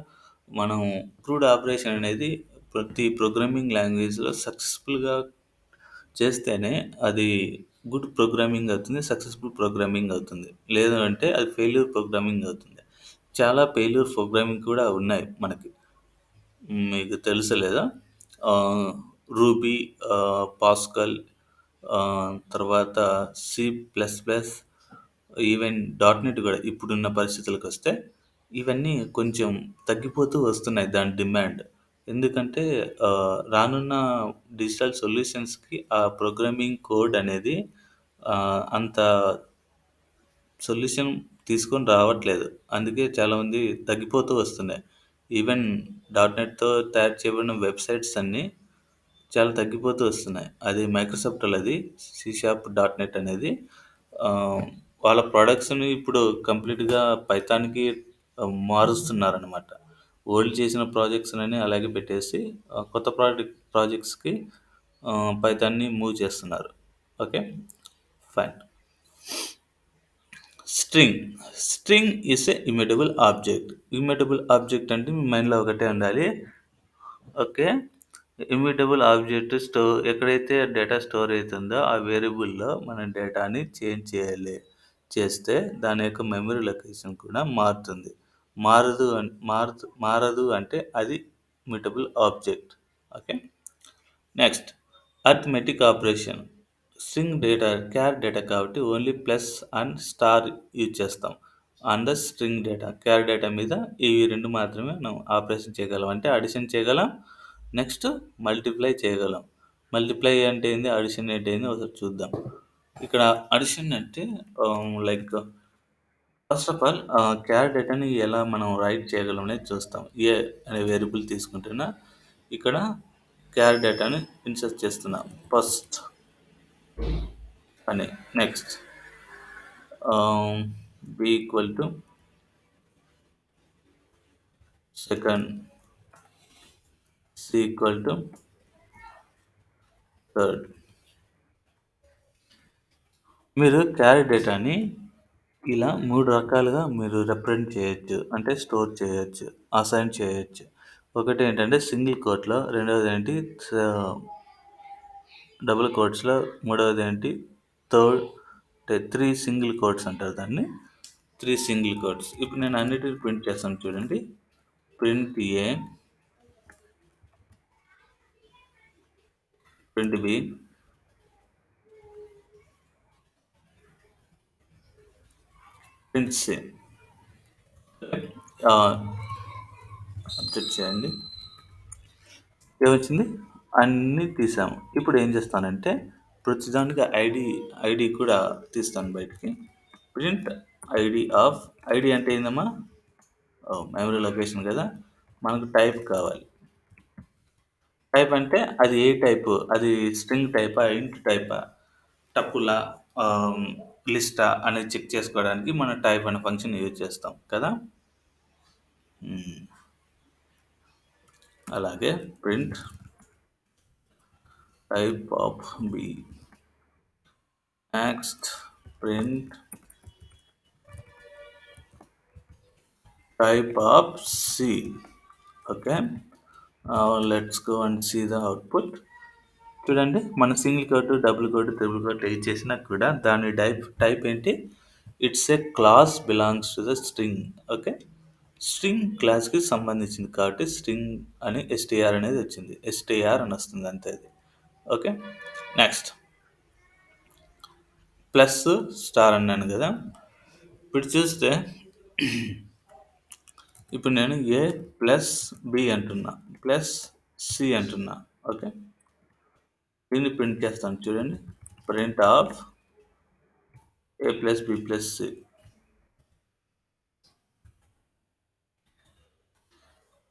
మనం క్రూడ్ ఆపరేషన్ అనేది ప్రతి ప్రోగ్రామింగ్ లాంగ్వేజ్లో సక్సెస్ఫుల్గా చేస్తేనే అది గుడ్ ప్రోగ్రామింగ్ అవుతుంది, సక్సెస్ఫుల్ ప్రోగ్రామింగ్ అవుతుంది. లేదు అంటే అది ఫెయిల్యూర్ ప్రోగ్రామింగ్ అవుతుంది. చాలా ఫెయిల్యూర్ ప్రోగ్రామింగ్ కూడా ఉన్నాయి మనకి. మీకు తెలుసో లేదో రూబీ, పాస్కల్, తర్వాత C plus plus, even dot net కూడా ఇప్పుడున్న పరిస్థితులకు వస్తే ఇవన్నీ కొంచెం తగ్గిపోతూ వస్తున్నాయి దాని డిమాండ్. ఎందుకంటే రానున్న డిజిటల్ సొల్యూషన్స్కి ఆ ప్రోగ్రామింగ్ కోడ్ అనేది అంత సొల్యూషన్ తీసుకొని రావట్లేదు. అందుకే చాలామంది తగ్గిపోతూ వస్తున్నాయి. ఈవెన్ డాట్ నెట్తో తయారు చేయబడిన వెబ్సైట్స్ అన్నీ చాలా తగ్గిపోతూ వస్తున్నాయి. అది మైక్రోసాఫ్ట్ వాళ్ళది సి షార్ప్ డాట్ నెట్ అనేది. వాళ్ళ ప్రొడక్ట్స్ని ఇప్పుడు కంప్లీట్గా పైథాన్కి మారుస్తున్నారనమాట. ఓల్డ్ చేసిన ప్రాజెక్ట్స్ని అలాగే పెట్టేసి కొత్త ప్రాజెక్ట్స్కి పైథాన్ని మూవ్ చేస్తున్నారు. Okay. Fine. String. String is a immutable object. Immutable object అంటే మీ మైండ్లో ఒకటే ఉండాలి. ఓకే. ఇమ్యూటబుల్ ఆబ్జెక్ట్ ఎక్కడైతే డేటా స్టోర్ అవుతుందో ఆ వేరియబుల్లో మనం డేటాని చేంజ్ చేస్తే దాని యొక్క మెమరీ లొకేషన్ కూడా మారుతుంది. మారదు అంటే అది immutable object. Okay. Next arithmetic operation. String data char data కాబట్టి only plus and star use చేస్తాం. On the string data, char data మీద ఇవి 2 మాత్రమే మనం ఆపరేషన్ చేయగలం. అంటే అడిషన్ చేయగలం, నెక్స్ట్ మల్టిప్లై చేయగలం. మల్టిప్లై అంటే ఏంది, అడిషన్ అంటే ఏంది ఒకసారి చూద్దాం. ఇక్కడ అడిషన్ అంటే లైక్ ఫస్ట్ ఆఫ్ ఆల్ క్యార్ డేటాని ఎలా మనం రైట్ చేయగలం అనేది చూస్తాం. ఏ అనే వేరియబుల్ తీసుకుంటున్నా ఇక్కడ క్యార్ డేటాని ఇన్సర్ట్ చేస్తున్నా. ఫస్ట్ అని, next B equal to second, C equal to third. మీరు క్యార్ డేటాని ఇలా 3 రకాలుగా మీరు రిప్రజెంట్ చేయొచ్చు. అంటే స్టోర్ చేయొచ్చు, అసైన్ చేయొచ్చు. ఒకటి ఏంటంటే సింగిల్ కోట్లో, రెండవది ఏంటి డబుల్ కోట్స్లో, మూడవది ఏంటి థర్డ్ అంటే 3 సింగిల్ కోట్స్ అంటారు దాన్ని. 3 సింగిల్ కోట్స్. ఇప్పుడు నేను అన్నిటిని ప్రింట్ చేస్తాను చూడండి. Print A, print B, print C. అబ్జెక్ట్ చేయండి. ఏమొచ్చింది? అన్నీ తీసాము. ఇప్పుడు ఏం చేస్తానంటే ప్రతిదానికి ఐడి కూడా తీస్తాను బయటికి. ప్రింట్ ఐడి అంటే ఏందమ్మా? మెమరీ లొకేషన్ కదా. మనకు టైప్ కావాలి. టైప్ అంటే అది ఏ టైపు? అది స్ట్రింగ్ టైపా? ఇంట్ టైపా? టపులా? ఆహ్, లిస్టా? అనేది చెక్ చేసుకోవడానికి మనం టైప్ అనే ఫంక్షన్ యూజ్ చేస్తాం కదా! హ్మ్. అలాగే print type of B. Next print type of C. Okay. Let's go and see the output. చూడండి మన single quote, double quote, triple quote ఏది చేసినా కూడా దాని టైప్ ఏంటి? It's a class belongs to the string. Okay, string క్లాస్కి సంబంధించింది కాబట్టి స్ట్రింగ్ అని ఎస్టీఆర్ అనేది వచ్చింది. ఎస్టీఆర్ అని వస్తుంది అంతే అది. ఓకే, నెక్స్ట్ ప్లస్ స్టార్ అన్నాను కదా. ఇప్పుడు చూస్తే ఇప్పుడు నేను ఏ ప్లస్ బి అంటున్నా, ప్లస్ సి అంటున్నా. ఓకే, దీన్ని ప్రింట్ చేస్తాను చూడండి. Print of A plus B plus C.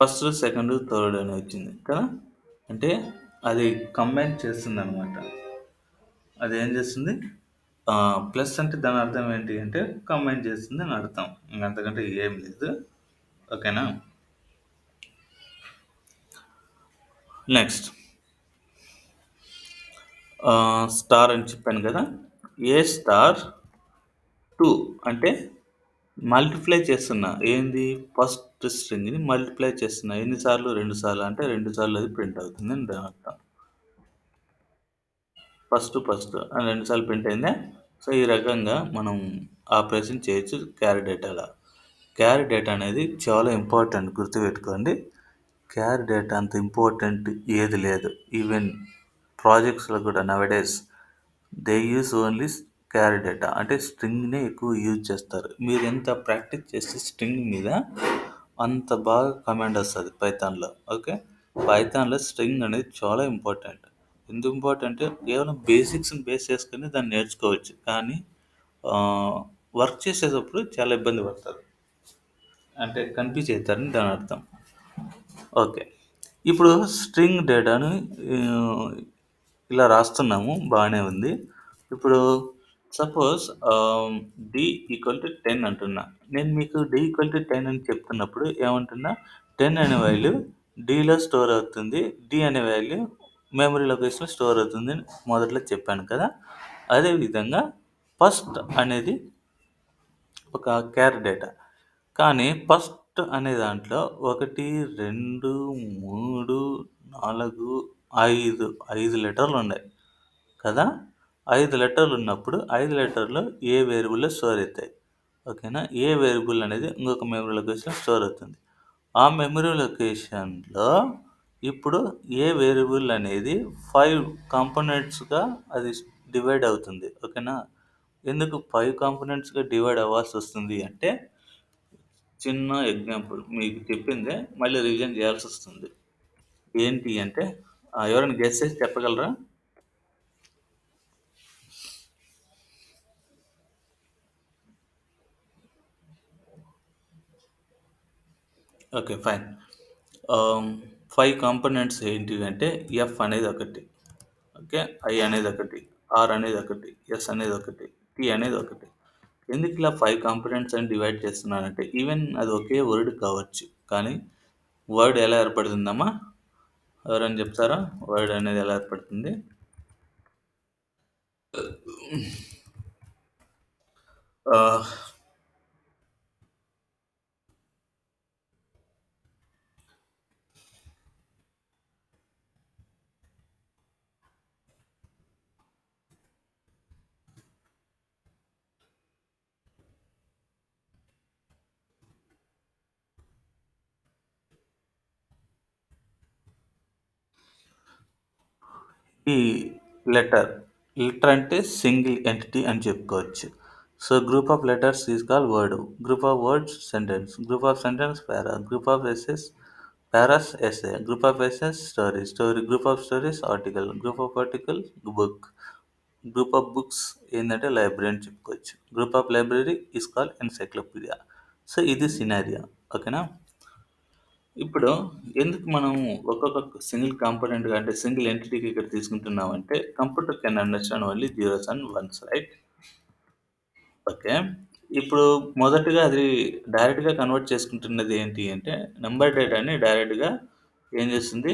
First, second, third అని వచ్చింది కదా. అంటే అది కంబైన్ చేస్తుంది అనమాట. అది ఏం చేస్తుంది? ప్లస్ అంటే దాని అర్థం ఏంటి అంటే కంబైన్ చేస్తుంది అని అర్థం. అంతకంటే ఏం లేదు. ఓకేనా. నెక్స్ట్ స్టార్ అని చెప్పాను కదా. ఏ స్టార్ 2 అంటే మల్టిప్లై చేస్తున్నా. ఏంది? ఫస్ట్ స్ట్రింగ్ని మల్టిప్లై చేస్తున్నా. ఎన్నిసార్లు? 2 సార్లు. అంటే 2 సార్లు అది ప్రింట్ అవుతుంది అని దాని అర్థం. ఫస్ట్ 2 సార్లు ప్రింట్ అయిందా? సో ఈ రకంగా మనం ఆపరేషన్ చేయొచ్చు క్యారీ డేటాలో. క్యారీ డేటా అనేది చాలా ఇంపార్టెంట్, గుర్తుపెట్టుకోండి. క్యారీ డేటా అంత ఇంపార్టెంట్ ఏది లేదు. ఈవెన్ ప్రాజెక్ట్స్లో కూడా nowadays they use only char data, అంటే స్ట్రింగ్నే ఎక్కువ యూజ్ చేస్తారు. మీరు ఎంత ప్రాక్టీస్ చేస్తే స్ట్రింగ్ మీద అంత బాగా కమాండ్ వస్తుంది పైథాన్లో. ఓకే, పైథాన్లో స్ట్రింగ్ అనేది చాలా ఇంపార్టెంట్. ఎందుకు ఇంపార్టెంట్? కేవలం బేసిక్స్ని బేస్ చేసుకుని దాన్ని నేర్చుకోవచ్చు, కానీ వర్క్ చేసేటప్పుడు చాలా ఇబ్బంది పడతారు, అంటే కన్ఫ్యూజ్ అవుతారని దాని అర్థం. ఓకే, ఇప్పుడు స్ట్రింగ్ డేటాను ఇలా రాస్తున్నాము, బాగానే ఉంది. ఇప్పుడు సపోజ్ డి ఈక్వల్ టు 10 అంటున్నా. నేను మీకు డి ఈక్వల్ టు 10 అని చెప్తున్నప్పుడు ఏమంటున్నా? 10 అనే వాల్యూ డిలో స్టోర్ అవుతుంది, డి అనే వాల్యూ మెమరీ లొకేషన్లో స్టోర్ అవుతుంది అని మొదట్లో చెప్పాను కదా. అదేవిధంగా ఫస్ట్ అనేది ఒక క్యార్ డేటా, కానీ ఫస్ట్ అనే దాంట్లో 1, 2, 3, 4, 5 లెటర్లు ఉన్నాయి కదా. 5 లెటర్లు ఉన్నప్పుడు 5 లెటర్లు ఏ వేరియబుల్లో స్టోర్ అవుతాయి. ఓకేనా. ఏ వేరియబుల్ అనేది ఇంకొక మెమరీ లొకేషన్ స్టోర్ అవుతుంది. ఆ మెమరీ లొకేషన్లో ఇప్పుడు ఏ వేరియబుల్ అనేది 5 కాంపోనెంట్స్గా అది డివైడ్ అవుతుంది. ఓకేనా. ఎందుకు 5 కాంపోనెంట్స్గా డివైడ్ అవ్వాల్సి వస్తుంది అంటే, చిన్న ఎగ్జాంపుల్ మీకు చెప్పిందే మళ్ళీ రివిజన్ చేయాల్సి వస్తుంది. ఏంటి అంటే ఎవరైనా గెస్ చేసి చెప్పగలరా? Okay, fine. 5 కాంపోనెంట్స్ ఏంటివి అంటే ఎఫ్ అనేది ఒకటి, ఓకే, ఐ అనేది ఒకటి, ఆర్ అనేది ఒకటి, ఎస్ అనేది ఒకటి, టీ అనేది ఒకటి. ఎందుకు ఇలా 5 కాంపోనెంట్స్ అని డివైడ్ చేస్తున్నానంటే, ఈవెన్ అది ఒకే వర్డ్ కావచ్చు, కానీ వర్డ్ ఎలా ఏర్పడుతుందమ్మా? ఎవరైనా చెప్తారా? వర్డ్ అనేది ఎలా ఏర్పడుతుంది? ఈ లెటర్ అంటే సింగిల్ ఎంటిటీ అని చెప్పుకోవచ్చు. So group of letters is call word, group of words sentence, group of sentence para, group of SS paras SA, group of SS story, group of stories article, group of article book, group of books ఏంటంటే library అని చెప్పుకోవచ్చు. Group of library is call encyclopedia. So ఇది scenario. ఓకేనా. ఇప్పుడు ఎందుకు మనం ఒక్కొక్క single కాంపోనెంట్‌గా అంటే సింగిల్ ఎంటిటీకి ఇక్కడ తీసుకుంటున్నామంటే computer can understand only zeros and ones right? Okay. ఇప్పుడు మొదటగా అది డైరెక్ట్‌గా కన్వర్ట్ చేసుకుంటున్నది ఏంటి అంటే నంబర్ డేటాని డైరెక్ట్‌గా ఏం చేస్తుంది?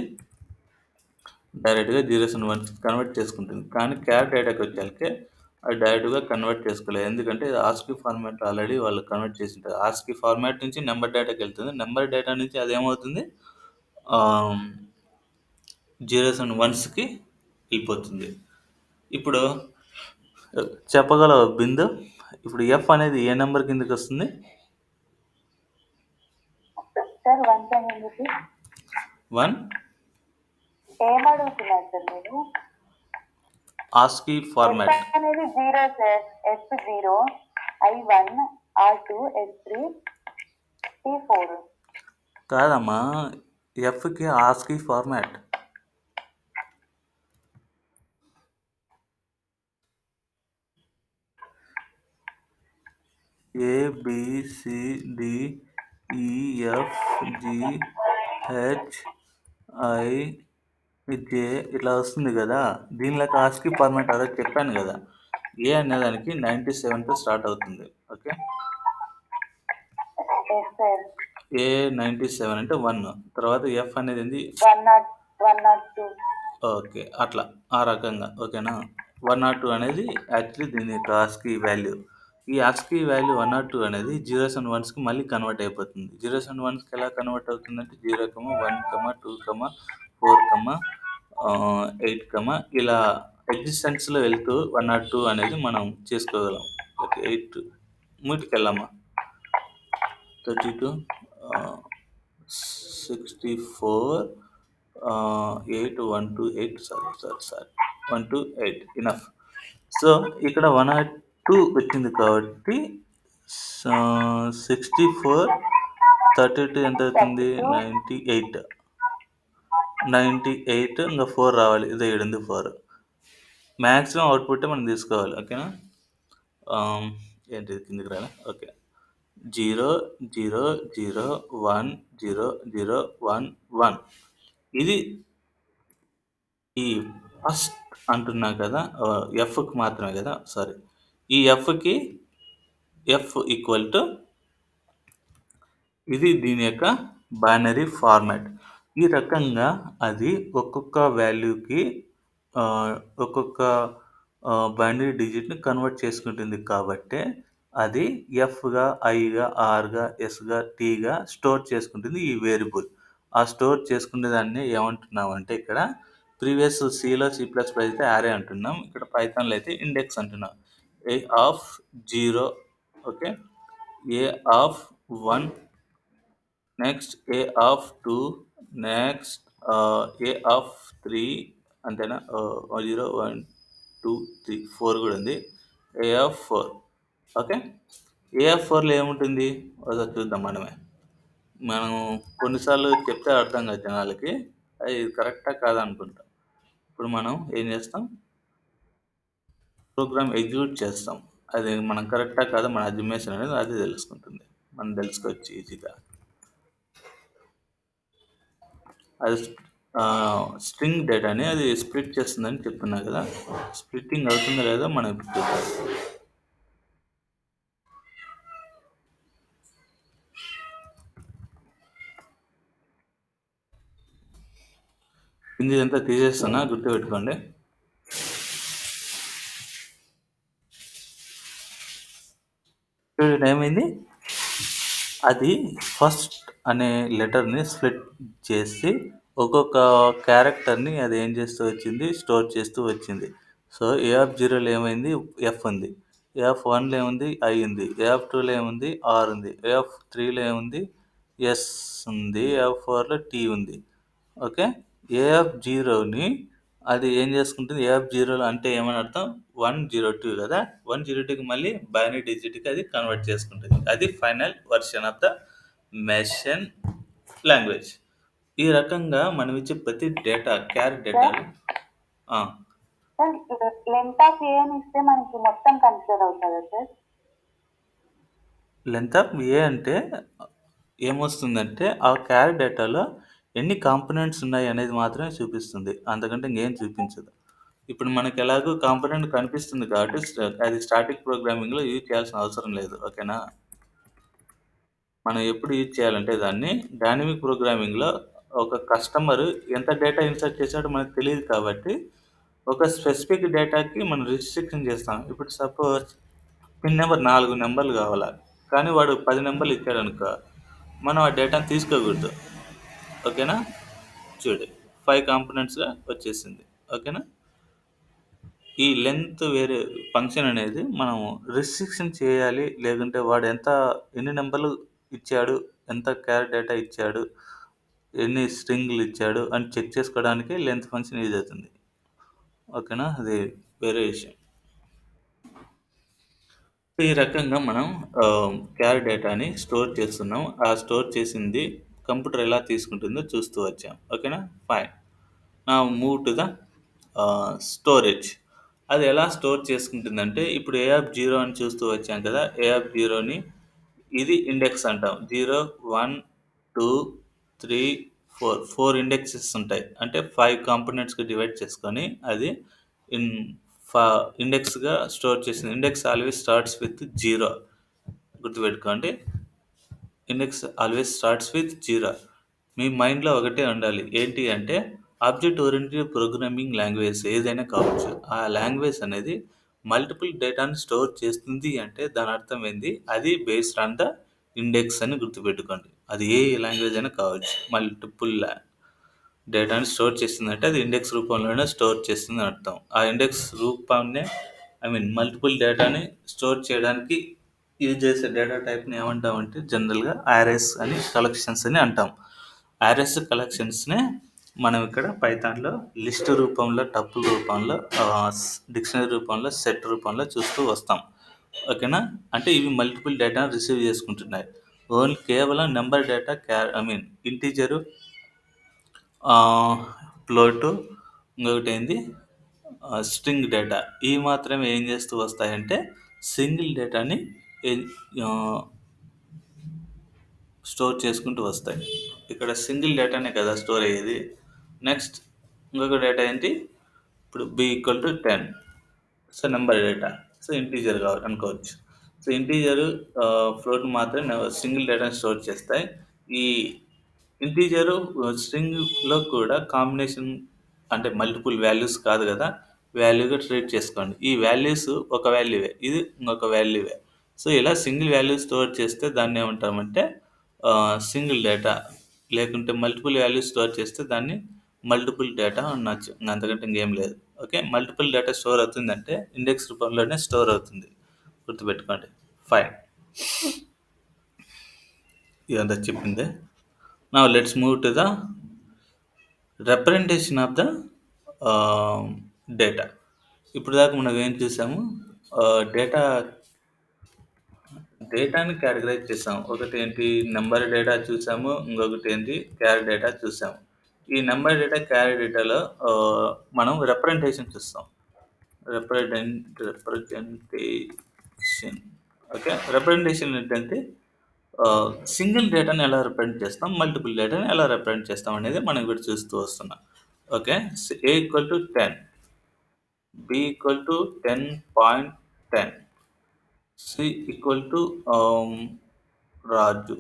డైరెక్ట్‌గా జీరోస్ అండ్ వన్స్ కన్వర్ట్ చేసుకుంటుంది. కానీ క్యార్ డేటాకొచ్చాకే అది డైరెక్ట్‌గా కన్వర్ట్ చేసుకోలేదు. ఎందుకంటే ఇది ఆస్కీ ఫార్మాట్‌లో ఆల్రెడీ వాళ్ళు కన్వర్ట్ చేసుంటారు. ఆస్కీ ఫార్మాట్ నుంచి నంబర్ డేటాకెళ్తుంది. నంబర్ డేటా నుంచి అదేమవుతుంది? ఆహ్, జీరోస్ అండ్ వన్స్‌కి వెళ్ళిపోతుంది. ఇప్పుడు చెప్పగలవా బిందు? ఇప్పుడు ఎఫ్ అనేది ఏ నంబర్ కిందకొస్తుంది? సార్ వన్స్ అని చెప్పి 1 ఏమడుగుతున్నారు సార్ మీరు? ASCII format. ఎస్ అనేది zero sir. S zero, I1, R2, S3, T4. కాదమ్మా, ఎఫ్‌కి ASCII format. A B C D E F G H I J ఇట్లా వస్తుంది కదా, దీనిలోకి ఆస్కీ ఫార్మాట్ అదే చెప్పాను కదా. ఏ అనేదానికి 97తో స్టార్ట్ అవుతుంది. ఓకే. Yes sir. ఏ 97 అంటే 1. తర్వాత ఎఫ్ అనేది ఏంది? 102. ఓకే. అట్లా ఆ రకంగా ఓకేనా. 102 అనేది యాక్చువల్లీ దీని యొక్క ఆస్కీ వాల్యూ. ఈ ఆస్కీ వాల్యూ 102 అనేది జీరోస్ అండ్ వన్స్‌కి మళ్ళీ కన్వర్ట్ అయిపోతుంది. జీరోస్ అండ్ వన్స్‌కి ఎలా కన్వర్ట్ అవుతుందంటే 0, 1, 2, 4, 8 ఇలా ఎగ్జిస్టెన్స్‌లో వెళ్తూ 102 అనేది మనం చేసుకోగలం. Okay. 8 మూటికెళ్ళమ్మా. 32 64 8 1 to 8 sorry 1 to 8 enough. So ఇక్కడ 102 వచ్చింది కాబట్టి 64 32 ఎంత అవుతుంది? 98. 98 ఇంకా 4 రావాలి. ఇదే 7 4. మ్యాక్సిమం అవుట్పుట్ మనం తీసుకోవాలి. ఓకేనా. ఏంటి కిందికి రాలే. ఓకే. 0 0 0 1 0 0 1 1. ఇది ఈ ఫస్ట్ అంటున్నా కదా, ఎఫ్‌కి మాత్రమే కదా, సారీ. ఈ ఎఫ్‌కి ఎఫ్ ఈక్వల్ టు ఇది దీని యొక్క బైనరీ ఫార్మాట్. ఈ రకంగా అది ఒక్కొక్క వాల్యూకి ఒక్కొక్క బైనరీ డిజిట్‌ని కన్వర్ట్ చేసుకుంటుంది కాబట్టే అది ఎఫ్‌గా, ఐగా, ఆర్‌గా, ఎస్‌గా, టీగా స్టోర్ చేసుకుంటుంది ఈ వేరియబుల్. ఆ స్టోర్ చేసుకునే దాన్ని ఏమంటున్నామంటే ఇక్కడ ప్రీవియస్ సిలో, సి ప్లస్ ప్లస్ అయితే యారే అంటున్నాం. ఇక్కడ పైథాన్‌లో అయితే ఇండెక్స్ అంటున్నాం. A of 0 okay. A of 1 next A of 2 next A of 3 అంతేనా? 0 1 2 3 4 కూడా ఉంది. A of 4 okay. A of 4లో ఏముంటుంది ఒకసారి చూద్దాం మనమే. మనం కొన్నిసార్లు చెప్తే అర్థం కాదు జనాలకి, అది కరెక్టా కాదా అనుకుంటాం. ఇప్పుడు మనం ఏం చేస్తాం, ప్రోగ్రామ్ ఎగ్జిక్యూట్ చేస్తాం. అది మనం కరెక్టా కాదా మన అజ్యుమేషన్ అనేది అది తెలుసుకుంటుంది, మనం తెలుసుకోవచ్చు ఈజీగా. అది స్ట్రింగ్ డేటాని అది స్ప్లిట్ చేస్తుందని చెప్తున్నా కదా. స్ప్లిట్టింగ్ అవుతుందో లేదో మనం ఇప్పుడు చూద్దాం. కింది ఇదంతా తీసేస్తున్నా, గుర్తుపెట్టుకోండి. చూడండి ఏమైంది, అది ఫస్ట్ అనే లెటర్ని స్ప్లిట్ చేసి ఒక్కొక్క క్యారెక్టర్ని అది ఏం చేస్తూ వచ్చింది, స్టోర్ చేస్తూ వచ్చింది. సో ఏ ఆఫ్ 0లో ఏమైంది, ఎఫ్ ఉంది. ఏ ఆఫ్ 1లో ఏముంది, ఐ ఉంది. ఏ ఆఫ్ 2లో ఏముంది, ఆర్ ఉంది. ఏ ఆఫ్ 3లో ఏముంది, ఎస్ ఉంది. ఏ ఆఫ్ 4లో టీ ఉంది. ఓకే. ఏ ఆఫ్ 0ని అది ఏం చేసుకుంటుంది, ఏ ఆఫ్ 0లో అంటే ఏమని అర్థం, 102 కదా. 102కి మళ్ళీ బైనరీ డిజిట్కి అది కన్వర్ట్ చేసుకుంటుంది. అది final version of the machine language. ఈ రకంగా మనం ఇచ్చే ప్రతి డేటా క్యార్ డేటాలు లెంత్ ఆఫ్ ఏ అని ఇస్తే మనకి మొత్తం కన్సిడర్ అవుతుందా సార్? లెంత్ ఆఫ్ ఏ అంటే ఏమొస్తుందంటే ఆ క్యార్ డేటాలో ఎన్ని కాంపోనెంట్స్ ఉన్నాయి అనేది మాత్రమే చూపిస్తుంది. అంతకంటే ఇంకేం చూపించదు. ఇప్పుడు మనకి ఎలాగో కాంపోనెంట్ కనిపిస్తుంది కాబట్టి అది స్టాటిక్ ప్రోగ్రామింగ్‌లో యూజ్ చేయాల్సిన అవసరం లేదు. ఓకేనా? మనం ఎప్పుడు యూజ్ చేయాలంటే దాన్ని డైనమిక్ ప్రోగ్రామింగ్‌లో ఒక కస్టమర్ ఎంత డేటా ఇన్సర్ట్ చేసాడో మనకు తెలీదు కాబట్టి, ఒక స్పెసిఫిక్ డేటాకి మనం రిస్ట్రిక్షన్ చేస్తాం. ఇప్పుడు సపోజ్ పిన్ నంబర్ 4 నంబర్లు కావాలా. కానీ వాడు 10 నంబర్లు ఇచ్చాడనుకో, మనం ఆ డేటాను తీసుకోకూడదు. ఓకేనా? చూడు 5 కాంపోనెంట్స్‌గా వచ్చేసింది. ఓకేనా? ఈ లెంత్ వేరే ఫంక్షన్ అనేది మనం రిస్ట్రిక్షన్ చేయాలి. లేకుంటే వాడు ఎన్ని నంబర్లు ఇచ్చాడు, ఎంత క్యార్ డేటా ఇచ్చాడు, ఎన్ని స్ట్రింగ్‌లు ఇచ్చాడు అని చెక్ చేసుకోవడానికి లెంత్ ఫంక్షన్ యూజ్ అవుతుంది. ఓకేనా? అది వేరే విషయం. ఈ రకంగా మనం క్యార్ డేటాని స్టోర్ చేస్తున్నాం. ఆ స్టోర్ చేసింది కంప్యూటర్ ఎలా తీసుకుంటుందో చూస్తూ వచ్చాం. ఓకేనా? Fine. Now move to the storage. అది ఎలా స్టోర్ చేసుకుంటుందంటే, ఇప్పుడు ఏ ఆఫ్ 0 అని చూస్తూ వచ్చాం కదా! ఏ ఆఫ్ 0ని ఇది ఇండెక్స్ అంటాం. 0, 1, 2, 3, 4 ఇండెక్సెస్ ఉంటాయి. అంటే 5 కాంపోనెంట్స్‌గా డివైడ్ చేసుకొని అది ఇన్ ఫ ఇండెక్స్‌గా స్టోర్ చేసింది. ఇండెక్స్ ఆల్వేస్ స్టార్ట్స్ విత్ 0 గుర్తుపెట్టుకోండి. Index always starts with 0. మీ మైండ్‌లో ఒకటే ఉండాలి. ఏంటి అంటే ఆబ్జెక్ట్ ఓరియెంటెడ్ ప్రోగ్రామింగ్ లాంగ్వేజ్ ఏదైనా కావచ్చు. ఆ లాంగ్వేజ్ అనేది మల్టిపుల్ డేటాను స్టోర్ చేస్తుంది అంటే దాని అర్థం ఏంది? అది బేస్డ్ ఆన్ ద ఇండెక్స్ అని గుర్తుపెట్టుకోండి. అది ఏ లాంగ్వేజ్ అయినా కావచ్చు. మల్టిపుల్ డేటాని స్టోర్ చేస్తుందంటే అది ఇండెక్స్ రూపంలోనే స్టోర్ చేస్తుందని అర్థం. ఆ ఇండెక్స్ రూపాన్నే మల్టిపుల్ డేటాని స్టోర్ చేయడానికి యూజ్ చేసే డేటా టైప్‌ని ఏమంటామంటే జనరల్‌గా అరేస్ అని, కలెక్షన్స్ అని అంటాం. అరేస్, కలెక్షన్స్‌నే మనం ఇక్కడ పైథాన్‌లో లిస్ట్ రూపంలో, టపుల్ రూపంలో, డిక్షనరీ రూపంలో, సెట్ రూపంలో చూస్తూ వస్తాం. ఓకేనా? అంటే ఇవి మల్టిపుల్ డేటాను రిసీవ్ చేసుకుంటున్నాయి. కేవలం నంబర్ డేటా ఇంటిజరు, ఫ్లోటు, ఇంకొకటేంది స్ట్రింగ్ డేటా. ఇవి మాత్రమే ఏం చేస్తూ వస్తాయంటే సింగిల్ డేటాని ఏం ఆహ్, స్టోర్ చేసుకుంటూ వస్తాయి. ఇక్కడ సింగిల్ డేటానే కదా స్టోర్ అయ్యేది. నెక్స్ట్ ఇంకొక డేటా ఏంటి? ఇప్పుడు b=10. So, number data. So, integer అనుకోవచ్చు. సో, ఇంటీజరు, ఫ్లోట్ మాత్రం సింగిల్ డేటాని స్టోర్ చేస్తాయి. ఈ ఇంటీజరు, స్ట్రింగ్‌లో కూడా కాంబినేషన్ అంటే మల్టిపుల్ వాల్యూస్ కాదు కదా! వాల్యూగా ట్రీట్ చేసుకోండి. ఈ వాల్యూస్ ఒక వాల్యూవే. ఇది ఇంకొక వాల్యూవే. సో, ఇలా సింగిల్ వాల్యూ స్టోర్ చేస్తే దాన్నేమంటామంటే సింగిల్ డేటా. లేకుంటే మల్టిపుల్ వాల్యూస్ స్టోర్ చేస్తే దాన్ని మల్టిపుల్ డేటా అనొచ్చు. అంతకంటే ఇంకేం లేదు. ఓకే. మల్టిపుల్ డేటా స్టోర్ అవుతుందంటే ఇండెక్స్ రూపంలోనే స్టోర్ అవుతుంది. గుర్తుపెట్టుకోండి. ఫైన్. ఇదంతా చెప్పిందే. Now let's move to the representation of the data. ఇప్పుడు దాకా మనం ఏం చూసాము? డేటా డేటాని కేటగరైజ్ చేసాం. ఒకటేంటి నంబర్ డేటా చూసాము. ఇంకొకటి ఏంటి క్యార్ డేటా చూసాము. ఈ నంబర్ డేటా, క్యార్ డేటాలో మనం రిప్రజెంటేషన్ చూస్తాం. రిప్రజెంటేషన్. ఓకే. రిప్రజెంటేషన్ ఏంటంటే సింగిల్ డేటాని ఎలా రిప్రజెంట్ చేస్తాం, మల్టిపుల్ డేటాని ఎలా రిప్రజెంట్ చేస్తాం అనేది మనం ఇప్పుడు చూస్తూ వస్తున్నాం. ఓకే. A=10, B=10.10, C=రాజు.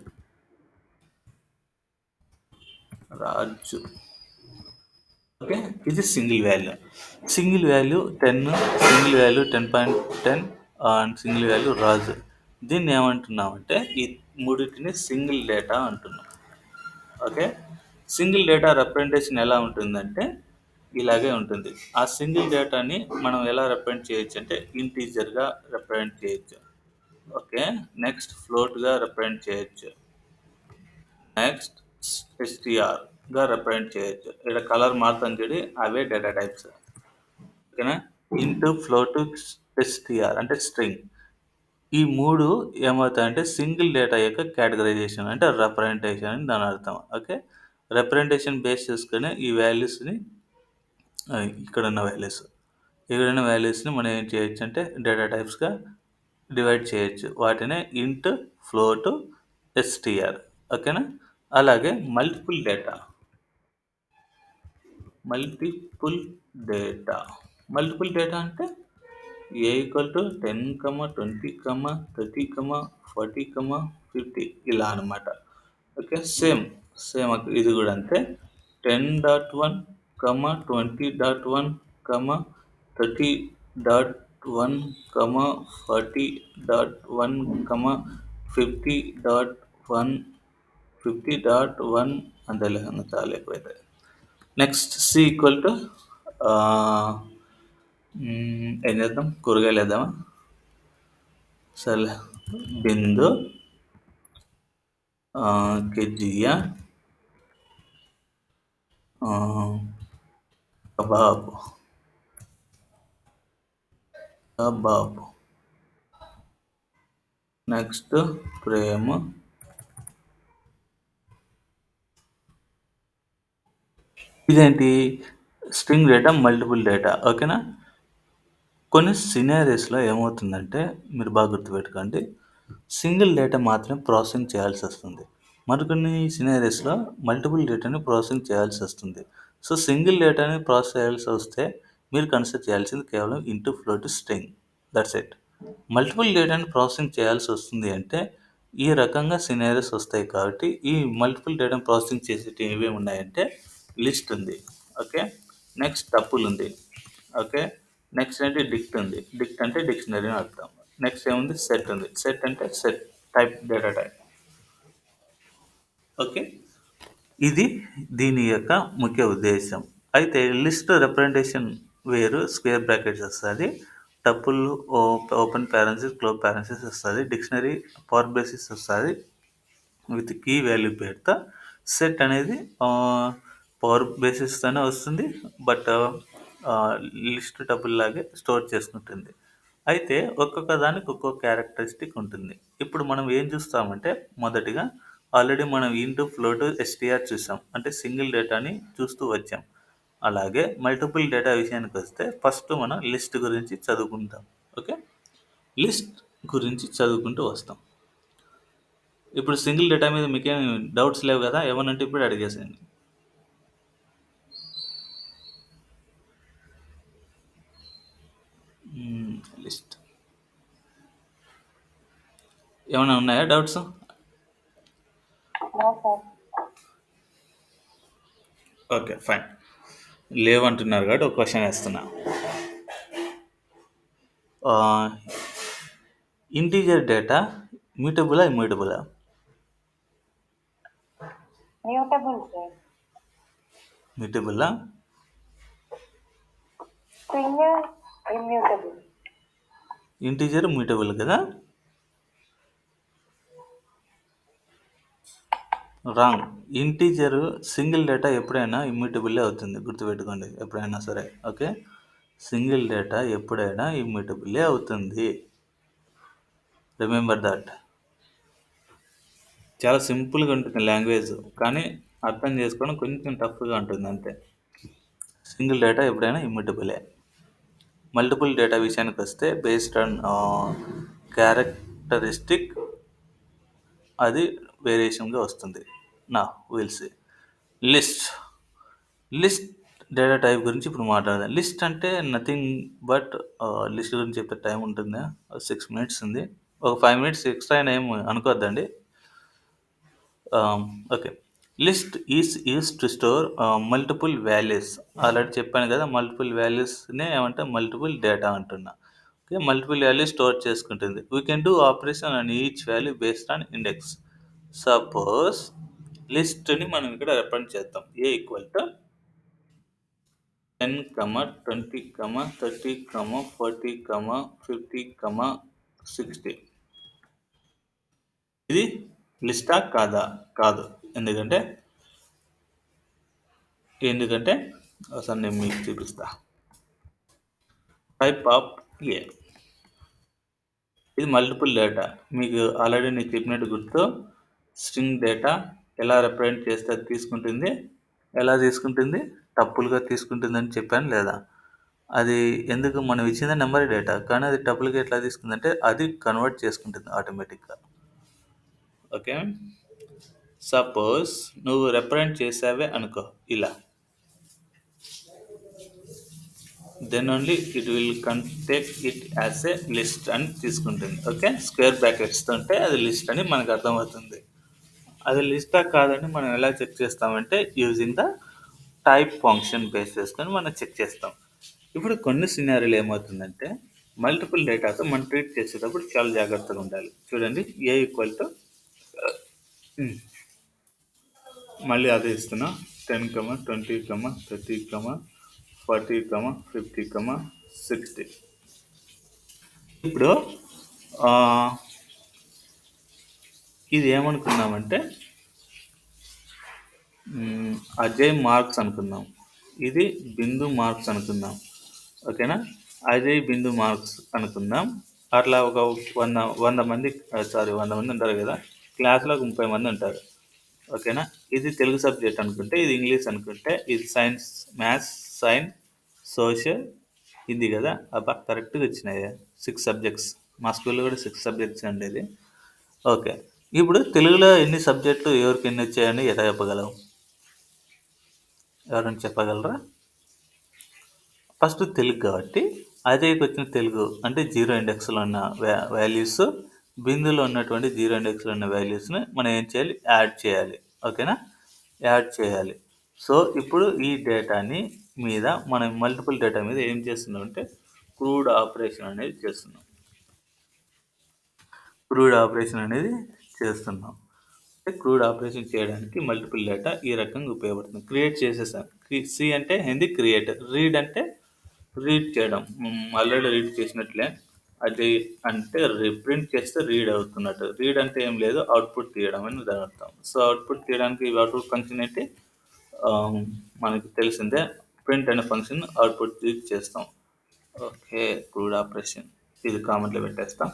రాజు. ఓకే. ఇది single value. Single value 10, single value 10.10 and single value Raju. దీన్ని ఏమంటున్నామంటే ఈ మూడిటిని సింగిల్ డేటా అంటున్నాం. ఓకే. సింగిల్ డేటా రిప్రజెంటేషన్ ఎలా ఉంటుందంటే ఇలాగే ఉంటుంది. ఆ సింగిల్ డేటాని మనం ఎలా రిప్రజెంట్ చేయొచ్చు అంటే ఇంటీజర్‌గా రిప్రజెంట్ చేయొచ్చు. ఓకే. నెక్స్ట్ ఫ్లోట్‌గా రిప్రజెంట్ చేయొచ్చు. నెక్స్ట్ ఎస్టీఆర్‌గా రిప్రజెంట్ చేయొచ్చు. ఇక్కడ కలర్ మారుతుంది చూడు అవే డేటా టైప్స్. ఓకేనా? ఇంట్, ఫ్లోట్, ఎస్టీఆర్ అంటే స్ట్రింగ్. ఈ 3 ఏమవుతాయంటే సింగిల్ డేటా యొక్క కేటగరైజేషన్ అంటే రిప్రజెంటేషన్ అని దాని అర్థం. ఓకే. రిప్రజెంటేషన్ బేస్ చేసుకొని ఈ వాల్యూస్‌ని ఇక్కడున్న వాల్యూస్. ఇక్కడున్న వాల్యూస్‌ని మనం ఏం చేయొచ్చు అంటే డేటా టైప్స్‌గా డివైడ్ చేయొచ్చు. వాటినే ఇంట్, ఫ్లోట్, ఎస్టీఆర్. ఓకేనా? అలాగే మల్టిపుల్ డేటా మల్టిపుల్ డేటా అంటే A = 10, 20, 30, 40, 50 ఇలా అనమాట. ఓకే. సేమ్ ఇది కూడా అంతే. 10.1, 20.1, 30.1, 40.1, 50.1, 50.1 అంతేలే, చాలా ఎక్కువైతాయి. నెక్స్ట్ C = ఏం చేద్దాం, కూరగాయలు వేద్దామా? సరే, బిందు కేజీయ కబాబ్ నెక్స్ట్ ప్రేమ ఇదేంటి, స్ట్రింగ్ డేటా, మల్టిపుల్ డేటా. ఓకేనా? కొన్ని సినారీస్లో ఏమవుతుందంటే మీరు బాగా గుర్తుపెట్టుకోండి, సింగిల్ డేటా మాత్రమే ప్రాసెసింగ్ చేయాల్సి వస్తుంది. మరికొన్ని సినారీస్లో మల్టిపుల్ డేటాని ప్రాసెసింగ్ చేయాల్సి వస్తుంది. సో సింగిల్ డేటాని ప్రాసెస్ చేయాల్సి వస్తే మీరు కన్సిడర్ చేయాల్సింది కేవలం into float string. That's it. Multiple డేటాని ప్రాసెసింగ్ చేయాల్సి వస్తుంది అంటే ఈ రకంగా సినారీస్ వస్తాయి. కాబట్టి ఈ మల్టిపుల్ డేటాని ప్రాసెసింగ్ చేసేటి ఏమేమి ఉన్నాయంటే లిస్ట్ ఉంది. ఓకే. నెక్స్ట్ టపుల్ ఉంది. ఓకే. నెక్స్ట్ ఏంటి, డిక్ట్ ఉంది. డిక్ట్ అంటే డిక్షనరీ అని అర్థం. నెక్స్ట్ ఏముంది, సెట్ ఉంది. సెట్ అంటే set type, data type. Okay. ఇది దీని యొక్క ముఖ్య ఉద్దేశం. అయితే లిస్ట్ రిప్రజెంటేషన్ వేరు, స్క్వేర్ బ్రాకెట్స్ వస్తుంది. టపుల్ ఓపెన్ పారెన్సిస్, క్లోజ్ పారెన్సిస్ వస్తుంది. డిక్షనరీ పవర్ బేసిస్ వస్తుంది విత్ కీ వాల్యూ పేరుతో. సెట్ అనేది పవర్ బేసిస్తోనే వస్తుంది, బట్ లిస్ట్ టపుల్ లాగే స్టోర్ చేసుకుంటుంది. అయితే ఒక్కొక్క దానికి ఒక్కొక్క క్యారెక్టరిస్టిక్ ఉంటుంది. ఇప్పుడు మనం ఏం చూస్తామంటే మొదటిగా ఆల్రెడీ మనం ఇంటూ ఫ్లోట్ ఎస్టీఆర్ చూసాం, అంటే సింగిల్ డేటాని చూస్తూ వచ్చాం. అలాగే మల్టిపుల్ డేటా విషయానికి వస్తే ఫస్ట్ మనం లిస్ట్ గురించి చదువుకుంటాం. ఓకే. లిస్ట్ గురించి చదువుకుంటూ వస్తాం. ఇప్పుడు సింగిల్ డేటా మీద మీకేం డౌట్స్ లేవు కదా? ఏమనంటే ఇప్పుడు అడిగేసేయండి. లిస్ట్ ఏమైనా ఉన్నాయా డౌట్స్? Okay, fine. లేవంటున్నారు కాబట్టి ఒక క్వశ్చన్ వేస్తున్నా. ఇంటీజర్ డేటా మ్యూటబులా ఇమ్యూటబులా? మ్యూటబులా? ఇంటీజర్ మ్యూటబుల్ కదా? రాంగ్. ఇంటీజర్ సింగిల్ డేటా ఎప్పుడైనా ఇమ్యూటబుల్లే అవుతుంది, గుర్తుపెట్టుకోండి ఎప్పుడైనా సరే. ఓకే. సింగిల్ డేటా ఎప్పుడైనా ఇమ్యూటబుల్లే అవుతుంది. Remember that. చాలా సింపుల్గా ఉంటుంది లాంగ్వేజ్, కానీ అర్థం చేసుకోవడం కొంచెం టఫ్గా ఉంటుంది అంతే. సింగిల్ డేటా ఎప్పుడైనా ఇమ్యూటబులే. మల్టిపుల్ డేటా విషయానికి వస్తే బేస్డ్ ఆన్ క్యారెక్టరిస్టిక్ అది వేరియేషన్గా వస్తుంది. నా విల్స్ లిస్ట్ డేటా టైప్ గురించి ఇప్పుడు మాట్లాడదాం. లిస్ట్ అంటే నథింగ్ బట్ లిస్ట్ గురించి చెప్పే టైం ఉంటుంది, 6 minutes ఉంది. ఒక 5 minutes ఎక్స్ట్రా అయినా ఏం అనుకోవద్దండి. Okay. List is use to store multiple values. Already చెప్పాను కదా, మల్టిపుల్ వాల్యూస్నే ఏమంటే మల్టిపుల్ డేటా అంటున్నా. ఓకే. మల్టిపుల్ వాల్యూ స్టోర్ చేసుకుంటుంది. We can do operation on each value based on index. Suppose లిస్ట్ని మనం ఇక్కడ రిప్రజెంట్ చేద్దాం. A = 10, 20, 30, 40, 50, 60. ఇది లిస్టా కాదా? కాదు. ఎందుకంటే ఒకసారి నేను మీకు చూపిస్తా. టైప్ ఆఫ్ ఏ, ఇది మల్టిపుల్ డేటా. మీకు ఆల్రెడీ నేను చెప్పినట్టు గుర్తు, స్ట్రింగ్ డేటా ఎలా రిప్రజెంట్ చేస్తే అది తీసుకుంటుంది, ఎలా తీసుకుంటుంది, టప్పులుగా తీసుకుంటుందని చెప్పాను లేదా? అది ఎందుకు, మనం ఇచ్చిన నెంబర్ డేటా, కానీ అది టపుల్గా ఎట్లా తీసుకుందంటే అది కన్వర్ట్ చేసుకుంటుంది ఆటోమేటిక్గా. ఓకే. సపోజ్ నువ్వు రిప్రజెంట్ చేసావే అనుకో ఇలా, then only it will take it as a list అని తీసుకుంటుంది. ఓకే, స్క్వేర్ బ్రాకెట్స్తో ఉంటే అది లిస్ట్ అని మనకు అర్థమవుతుంది. అది లిస్టా కాదని మనం ఎలా చెక్ చేస్తామంటే using the type function base చేసుకొని మనం చెక్ చేస్తాం. ఇప్పుడు కొన్ని సినారీలు ఏమవుతుందంటే మల్టిపుల్ డేటాతో మనం ట్రీట్ చేసేటప్పుడు చాలా జాగ్రత్తగా ఉండాలి. చూడండి, ఏ ఈక్వల్ టు మళ్ళీ అదే ఇస్తున్నా 10, 20, 30, 40, 50, 60. ఇప్పుడు ఇది ఏమనుకున్నామంటే అజయ్ మార్క్స్ అనుకుందాం, ఇది బిందు మార్క్స్ అనుకుందాం. ఓకేనా, అజయ్ బిందు మార్క్స్ అనుకుందాం. అట్లా ఒక 100 మంది 100 మంది ఉంటారు కదా, క్లాస్లో 30 మంది ఉంటారు. ఓకేనా, ఇది తెలుగు సబ్జెక్ట్ అనుకుంటే, ఇది ఇంగ్లీష్ అనుకుంటే, ఇది science, maths, science, social, Hindi కదా. అబ్బా కరెక్ట్గా వచ్చినాయి 6 సబ్జెక్ట్స్. మా స్కూల్లో కూడా 6 సబ్జెక్ట్స్ ఉండేది. ఓకే, ఇప్పుడు తెలుగులో ఎన్ని సబ్జెక్టులు ఎవరికి ఎన్ని వచ్చాయని ఎలా చెప్పగలవు? ఎవరైనా చెప్పగలరా? ఫస్ట్ తెలుగు కాబట్టి అజయ్కి వచ్చిన తెలుగు అంటే 0 ఇండెక్స్లో ఉన్న వాల్యూస్, బిందులో ఉన్నటువంటి 0 ఇండెక్స్లో ఉన్న వాల్యూస్ని మనం ఏం చేయాలి? యాడ్ చేయాలి. ఓకేనా, యాడ్ చేయాలి. సో ఇప్పుడు ఈ డేటాని మీద మనం మల్టిపుల్ డేటా మీద ఏం చేస్తున్నాం అంటే క్రూడ్ ఆపరేషన్ అనేది చేస్తున్నాం. క్రూడ్ ఆపరేషన్ చేయడానికి మల్టిపుల్ డేటా ఈ రకంగా ఉపయోగపడుతుంది. క్రియేట్ చేసేసాం. సి అంటే ఏంది? క్రియేట్. రీడ్ అంటే రీడ్ చేయడం, ఆల్రెడీ రీడ్ చేసినట్లే. అది అంటే ప్రింట్ చేస్తే రీడ్ అవుతున్నట్టు. రీడ్ అంటే ఏం లేదు, అవుట్పుట్ తీయడం అని దాని అర్థం. సో అవుట్పుట్ తీయడానికి అవుట్పుట్ ఫంక్షన్ ఏంటి? మనకి తెలిసిందే, ప్రింట్ అనే ఫంక్షన్ అవుట్పుట్ రీడ్ చేస్తాం. ఓకే, క్రూడ్ ఆపరేషన్ ఇది కామెంట్లో పెట్టేస్తాం.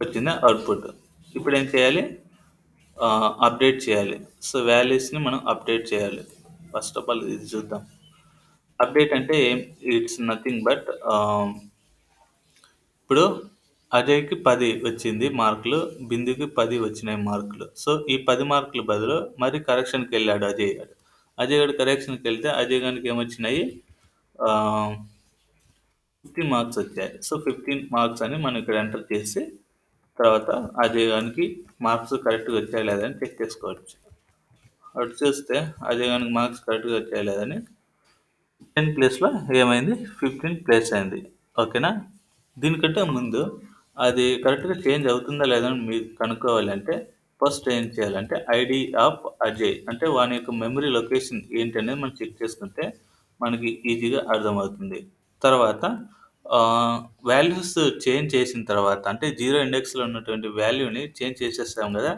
వచ్చిందా అవుట్పుట్. ఇప్పుడు ఏం చేయాలి? అప్డేట్ చేయాలి. సో వాల్యూస్ని మనం అప్డేట్ చేయాలి. ఫస్ట్ ఆఫ్ ఆల్ ఇది చూద్దాం. అప్డేట్ అంటే ఇట్స్ నథింగ్ బట్ ఇప్పుడు అజయ్కి 10 వచ్చింది మార్కులు, బిందుకి 10 వచ్చినాయి మార్కులు. సో ఈ 10 మార్కుల బదులు మరి కరెక్షన్కి వెళ్ళాడు అజయ్ గారు. అజయ్ గారు కరెక్షన్కి వెళ్తే అజయ్ గారికి ఏమొచ్చినాయి? 15 మార్క్స్ వచ్చాయి. సో 15 మార్క్స్ అని మనం ఇక్కడ ఎంటర్ చేసి తర్వాత అజయ్ గారికి మార్క్స్ కరెక్ట్గా వచ్చాయి లేదని చెక్ చేసుకోవచ్చు. అటు చూస్తే అజయ్ గారికి మార్క్స్ కరెక్ట్గా వచ్చాయి లేదని 10 ప్లేస్లో ఏమైంది? 15 ప్లేస్ అయింది. ఓకేనా, దీనికంటే ముందు అది కరెక్ట్గా చేంజ్ అవుతుందా లేదా అని మీరు కనుక్కోవాలంటే ఫస్ట్ ఏం చేయాలంటే ఐడి ఆఫ్ అజయ్ అంటే వాని యొక్క మెమరీ లొకేషన్ ఏంటి అనేది మనం చెక్ చేసుకుంటే మనకి ఈజీగా అర్థమవుతుంది. తర్వాత వాల్యూస్ చేంజ్ చేసిన తర్వాత అంటే 0 ఇండెక్స్లో ఉన్నటువంటి వాల్యూని చేంజ్ చేసేస్తాం కదా,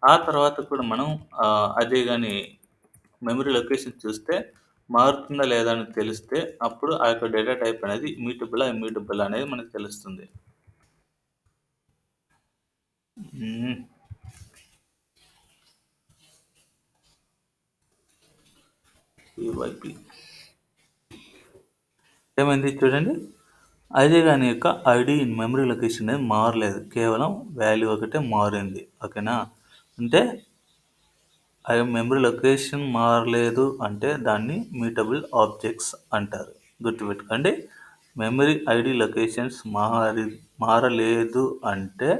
ఆ తర్వాత కూడా మనం అజయ్ గాని మెమరీ లొకేషన్ చూస్తే మారుతుందా లేదా అని తెలిస్తే అప్పుడు ఆ యొక్క డేటా టైప్ అనేది ఇమ్యూటబుల్ అనేది మనకు తెలుస్తుంది. ఏమైంది చూడండి, అజయ్ గాని యొక్క ఐడి ఇన్ మెమరీ లొకేషన్ అనేది మారలేదు, కేవలం వాల్యూ ఒకటే మారింది. ఓకేనా, అంటే మెమరీ లొకేషన్ మారలేదు అంటే దాన్ని మ్యూటబుల్ ఆబ్జెక్ట్స్ అంటారు. గుర్తుపెట్టుకోండి, మెమరీ ఐడి లొకేషన్స్ మారలేదు అంటే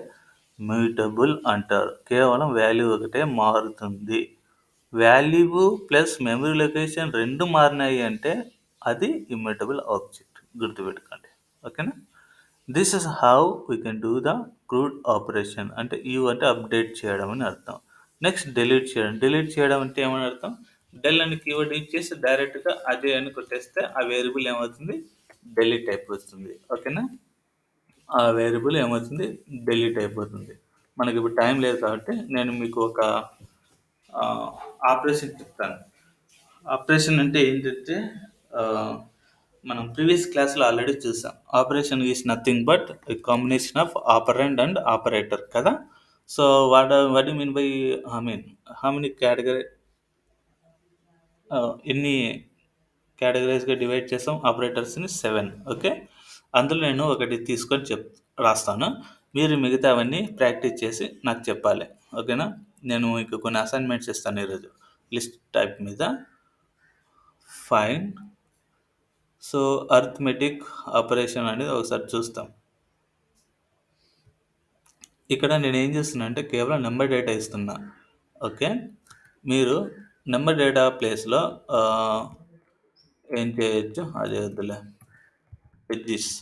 మ్యూటబుల్ అంటారు. కేవలం వాల్యూ ఒకటే మారుతుంది. వాల్యూ ప్లస్ మెమరీ లొకేషన్ రెండు మారినాయి అంటే అది ఇమ్యూటబుల్ ఆబ్జెక్ట్. గుర్తుపెట్టుకోండి. ఓకేనా, this is how we can do the CRUD operation. అంటే అంటే అప్డేట్ చేయడం అని అర్థం. నెక్స్ట్ డిలీట్ చేయడం అంటే ఏమని అర్థం? డెల్ అని కీవర్డ్ యూజ్ చేసి డైరెక్ట్గా అదే అని కొట్టేస్తే ఆ వేరియబుల్ ఏమవుతుంది? డిలీట్ అయిపోతుంది. ఓకేనా, ఆ వేరియబుల్ ఏమవుతుంది? డిలీట్ అయిపోతుంది. మనకి ఇప్పుడు టైం లేదు కాబట్టి నేను మీకు ఒక ఆపరేషన్ చెప్తాను. ఆపరేషన్ అంటే ఏంటంటే మనం ప్రీవియస్ క్లాస్లో ఆల్రెడీ చూసాం. Operation is nothing but combination of operand and operator కదా. So what you mean by how many category, ఎన్ని కేటగిరీస్గా డివైడ్ చేస్తాం ఆపరేటర్స్ని? 7. ఓకే, అందులో నేను ఒకటి తీసుకొని రాస్తాను. మీరు మిగతావన్నీ ప్రాక్టీస్ చేసి నాకు చెప్పాలి. ఓకేనా? నేను మీకు కొన్ని అసైన్‌మెంట్స్ ఇస్తాను ఈరోజు. లిస్ట్ టైప్ మీద. ఫైన్. సో, అరిథమెటిక్ ఆపరేషన్ అనేది ఒకసారి చూస్తాం. ఇక్కడ నేనేం చేస్తున్నా అంటే కేవలం నంబర్ డేటా ఇస్తున్నా. ఓకే. మీరు నంబర్ డేటా ప్లేస్‌లో ఏం చేయొచ్చు? అది వద్దులే. వెజ్జీస్.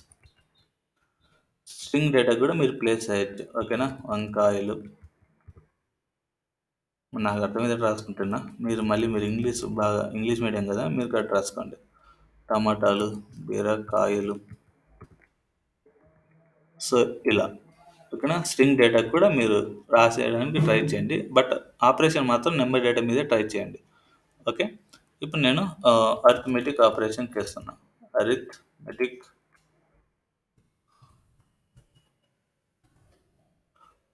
స్ట్రింగ్ డేటా కూడా మీరు ప్లేస్ చేయొచ్చు. ఓకేనా? వంకాయలు. నాకు అర్థమయ్యేటట్టు రాసుకుంటున్నా. మీరు ఇంగ్లీష్ మీడియం కదా! మీరు కరెక్ట్ రాసుకోండి. టమాటాలు, బీరకాయలు. సో, ఇలా. ఓకేనా? స్ట్రింగ్ డేటా కూడా మీరు రాసేయడానికి ట్రై చేయండి. బట్ ఆపరేషన్ మాత్రం నెంబర్ డేటా మీదే ట్రై చేయండి. ఓకే. ఇప్పుడు నేను అరిథమెటిక్ ఆపరేషన్ చేస్తున్నా. అరిథమెటిక్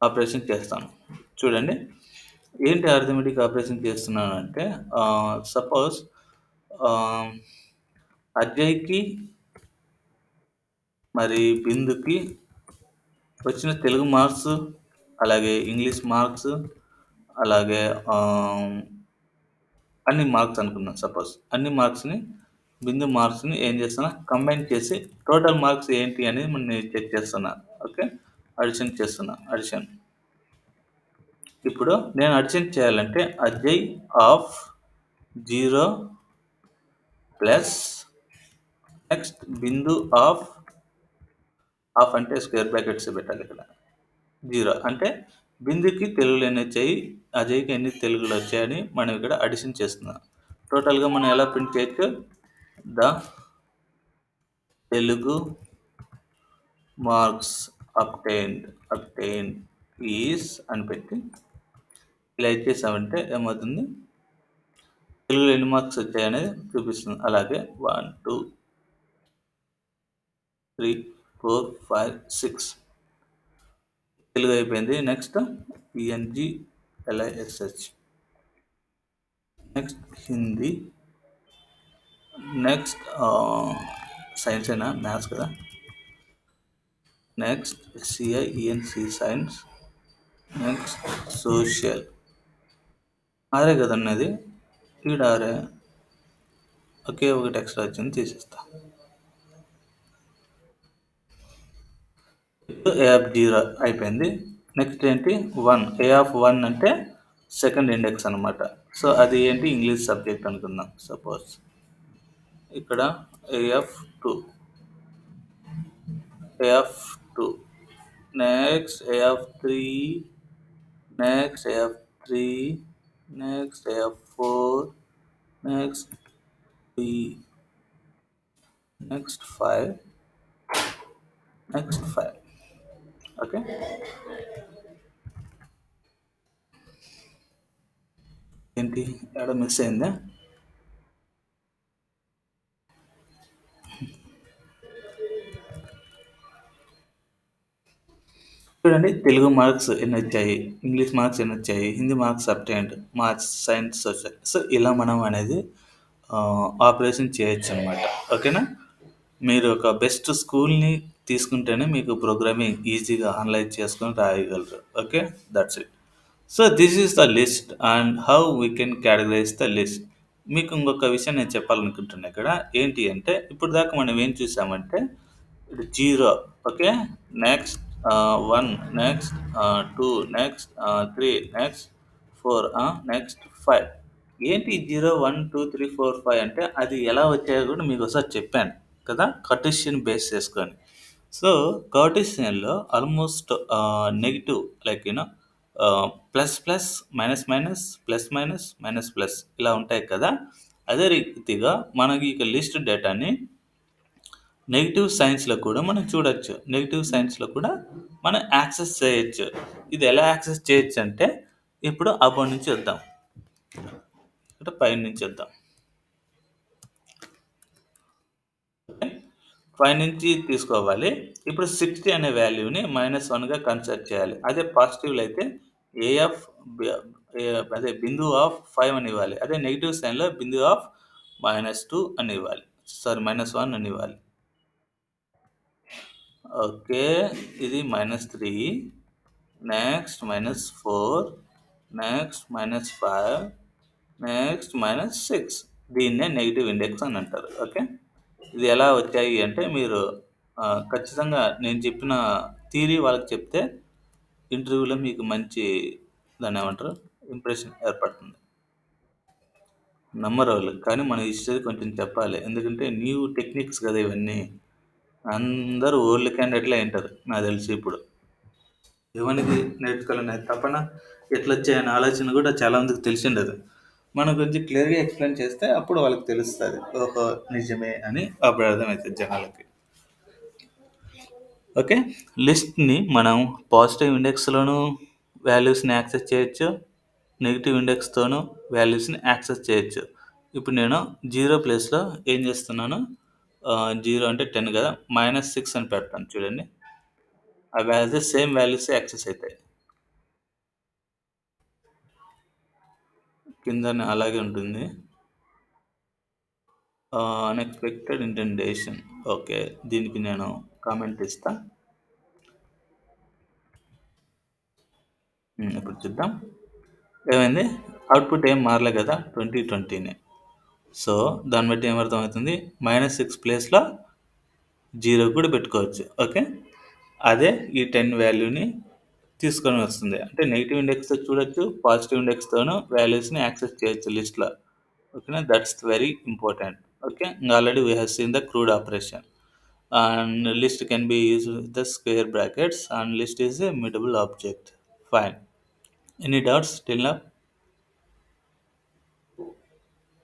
ఆపరేషన్ చేస్తాను. చూడండి. ఏంటి అరిథమెటిక్ ఆపరేషన్ చేస్తున్నానంటే సపోజ్ అజయ్‌కి మరి బిందుకి వచ్చిన తెలుగు మార్క్స్, అలాగే ఇంగ్లీష్ మార్క్స్, అలాగే అన్ని మార్క్స్ అనుకుందాం సపోజ్. అన్ని మార్క్స్‌ని బిందు మార్క్స్‌ని ఏం చేస్తున్నా కంబైన్ చేసి టోటల్ మార్క్స్ ఏంటి అనేది నేను చెక్ చేస్తున్నా. ఓకే. అడిషన్ చేస్తున్నా. అడిషన్. ఇప్పుడు నేను అడిషన్ చేయాలంటే Ajay of 0 plus next Bindu of అంటే స్క్వేర్ బ్రాకెట్స్ పెట్టాలి ఇక్కడ. 0 అంటే బిందుకి తెలుగులో ఎన్ని వచ్చాయి, అజయ్‌కి ఎన్ని తెలుగులో వచ్చాయని మనం ఇక్కడ అడిషన్ చేస్తున్నాం. టోటల్‌గా మనం ఎలా ప్రింట్ చేయొచ్చు? The Telugu marks obtained is అని పెట్టి ఇలా ఇచ్చేసామంటే ఏమవుతుంది? తెలుగులో ఎన్ని మార్క్స్ వచ్చాయనేది చూపిస్తుంది. అలాగే 1, 2, 3, 4, 5, 6 తెలుగు అయిపోయింది. Next ENGLISH. Next Hindi. Next science అయినా మ్యాథ్స్ కదా. Next CIENC science. Next social. ఆరే కదన్నది. ఈడ ఆరే. ఒకే ఒకటి ఎక్స్ట్రా వచ్చింది, తీసేస్తా. A ఆఫ్ 0 అయిపోయింది. నెక్స్ట్ ఏంటి? 1. A ఆఫ్ 1 అంటే సెకండ్ ఇండెక్స్ అనమాట. సో అది ఏంటి? ఇంగ్లీష్ సబ్జెక్ట్ అనుకుందాం సపోజ్. ఇక్కడ A of 2. A of 2. Next A of 3. Next A of 3. Next A of 4. Next 3. Next 5. Next 5. Okay. ఏంటి ఎక్కడ మిస్ అయిందా? చూడండి, తెలుగు మార్క్స్ ఎన్ని వచ్చాయి, ఇంగ్లీష్ మార్క్స్ ఎన్ని వచ్చాయి, Hindi marks obtained, maths, science, social. So ఇలా మనం అనేది ఆపరేషన్ చేయొచ్చు అనమాట. ఓకేనా? మీరు ఒక బెస్ట్ స్కూల్ని తీసుకుంటేనే మీకు ప్రోగ్రామింగ్ ఈజీగా అనలైజ్ చేసుకొని రాయగలరు. Okay. That's it. So this is the list and how we can categorise the list. మీకు ఇంకొక విషయం నేను చెప్పాలనుకుంటున్నా ఇక్కడ. ఏంటి అంటే ఇప్పుడు దాకా మనం ఏం చూసామంటే ఇది 0. Okay. Next 1, next 2, next 3, next 4, next 5. ఏంటి 0, 1, 2, 3, 4, 5 అంటే అది ఎలా వచ్చాయో కూడా మీకు ఒకసారి చెప్పాను కదా, కార్టెసియన్ బేస్ చేసుకొని. సో కార్టెసియన్లో almost negative like plus plus, minus minus, plus minus, minus plus ఇలా ఉంటాయి కదా. అదే రీతిగా మనకి ఇక లిస్ట్ డేటాని నెగిటివ్ సైన్స్లో కూడా మనం చూడొచ్చు. నెగిటివ్ సైన్స్లో కూడా మనం యాక్సెస్ చేయొచ్చు. ఇది ఎలా యాక్సెస్ చేయొచ్చు అంటే ఇప్పుడు అబౌవ్ నుంచి వద్దాం, అంటే పైన నుంచి వద్దాం. పైన నుంచి తీసుకోవాలి. ఇప్పుడు 60 అనే వాల్యూని -1గా కన్సిడర్ చేయాలి. అదే పాజిటివ్లో అయితే అదే బిందువు ఆఫ్ 5 అని ఇవ్వాలి. అదే నెగిటివ్ సైన్లో బిందువు ఆఫ్ -2 అని ఇవ్వాలి. సారీ -1 అని ఇవ్వాలి. ఓకే. ఇది -3, నెక్స్ట్ -4, నెక్స్ట్ -5, నెక్స్ట్ -6. దీన్నే నెగెటివ్ ఇండెక్స్ అని అంటారు. ఓకే. ఇది ఎలా వచ్చాయి అంటే మీరు ఖచ్చితంగా నేను చెప్పిన థియరీ వాళ్ళకి చెప్తే ఇంటర్వ్యూలో మీకు మంచి దాన్నేమంటారు ఇంప్రెషన్ ఏర్పడుతుంది. నమ్మరు వాళ్ళు. కానీ మన హిస్టరీ కొంచెం చెప్పాలి. ఎందుకంటే న్యూ టెక్నిక్స్ కదా ఇవన్నీ. అందరూ ఓల్డ్ క్యాండిడేట్లే అయ్యుంటారు నాకు తెలిసి ఇప్పుడు. ఎవనికి నేర్చుకోవాలనే తపన, ఎట్లొచ్చాయనే ఆలోచన కూడా చాలా మందికి తెలిసుండదు. మనం కొంచెం క్లియర్‌గా ఎక్స్‌ప్లెయిన్ చేస్తే అప్పుడు వాళ్ళకి తెలుస్తది. ఓహో! నిజమే అని అప్పుడు అర్థమైతది జనాలకి. ఓకే. లిస్ట్‌ని మనం పాజిటివ్ ఇండెక్స్‌లోను వాల్యూస్‌ని యాక్సెస్ చేయొచ్చు. నెగెటివ్ ఇండెక్స్‌తోను వాల్యూస్‌ని యాక్సెస్ చేయొచ్చు. ఇప్పుడు నేను 0 ప్లేస్‌లో ఏం చేస్తున్నాను 0 అంటే 10 కదా! -6 అని పెడతాను చూడండి. అవి యాస్ ద సేమ్ వాల్యూసే యాక్సెస్ అయితాయి. కిందన అలాగే ఉంటుంది. Unexpected indentation. ఓకే. దీనికి నేను కామెంట్ ఇస్తా. ఇప్పుడు చూద్దాం. ఏమైంది? అవుట్‌పుట్ ఏం మారలే కదా! 20, 20నే. సో, దాన్ని బట్టి ఏమర్థమవుతుంది? -6 ప్లేస్‌లో 0 కూడా పెట్టుకోవచ్చు. ఓకే. అదే ఈ 10 వాల్యూని తీసుకొని వస్తుంది. అంటే నెగెటివ్ ఇండెక్స్‌తో చూడొచ్చు. పాజిటివ్ ఇండెక్స్‌తోను వాల్యూస్‌ని యాక్సెస్ చేయొచ్చు లిస్ట్‌లో. ఓకేనా? That's very important. Okay. Already we have seen the CRUD operation. And list can be used with the square brackets and list is a mutable object. Fine. Any doubts till now?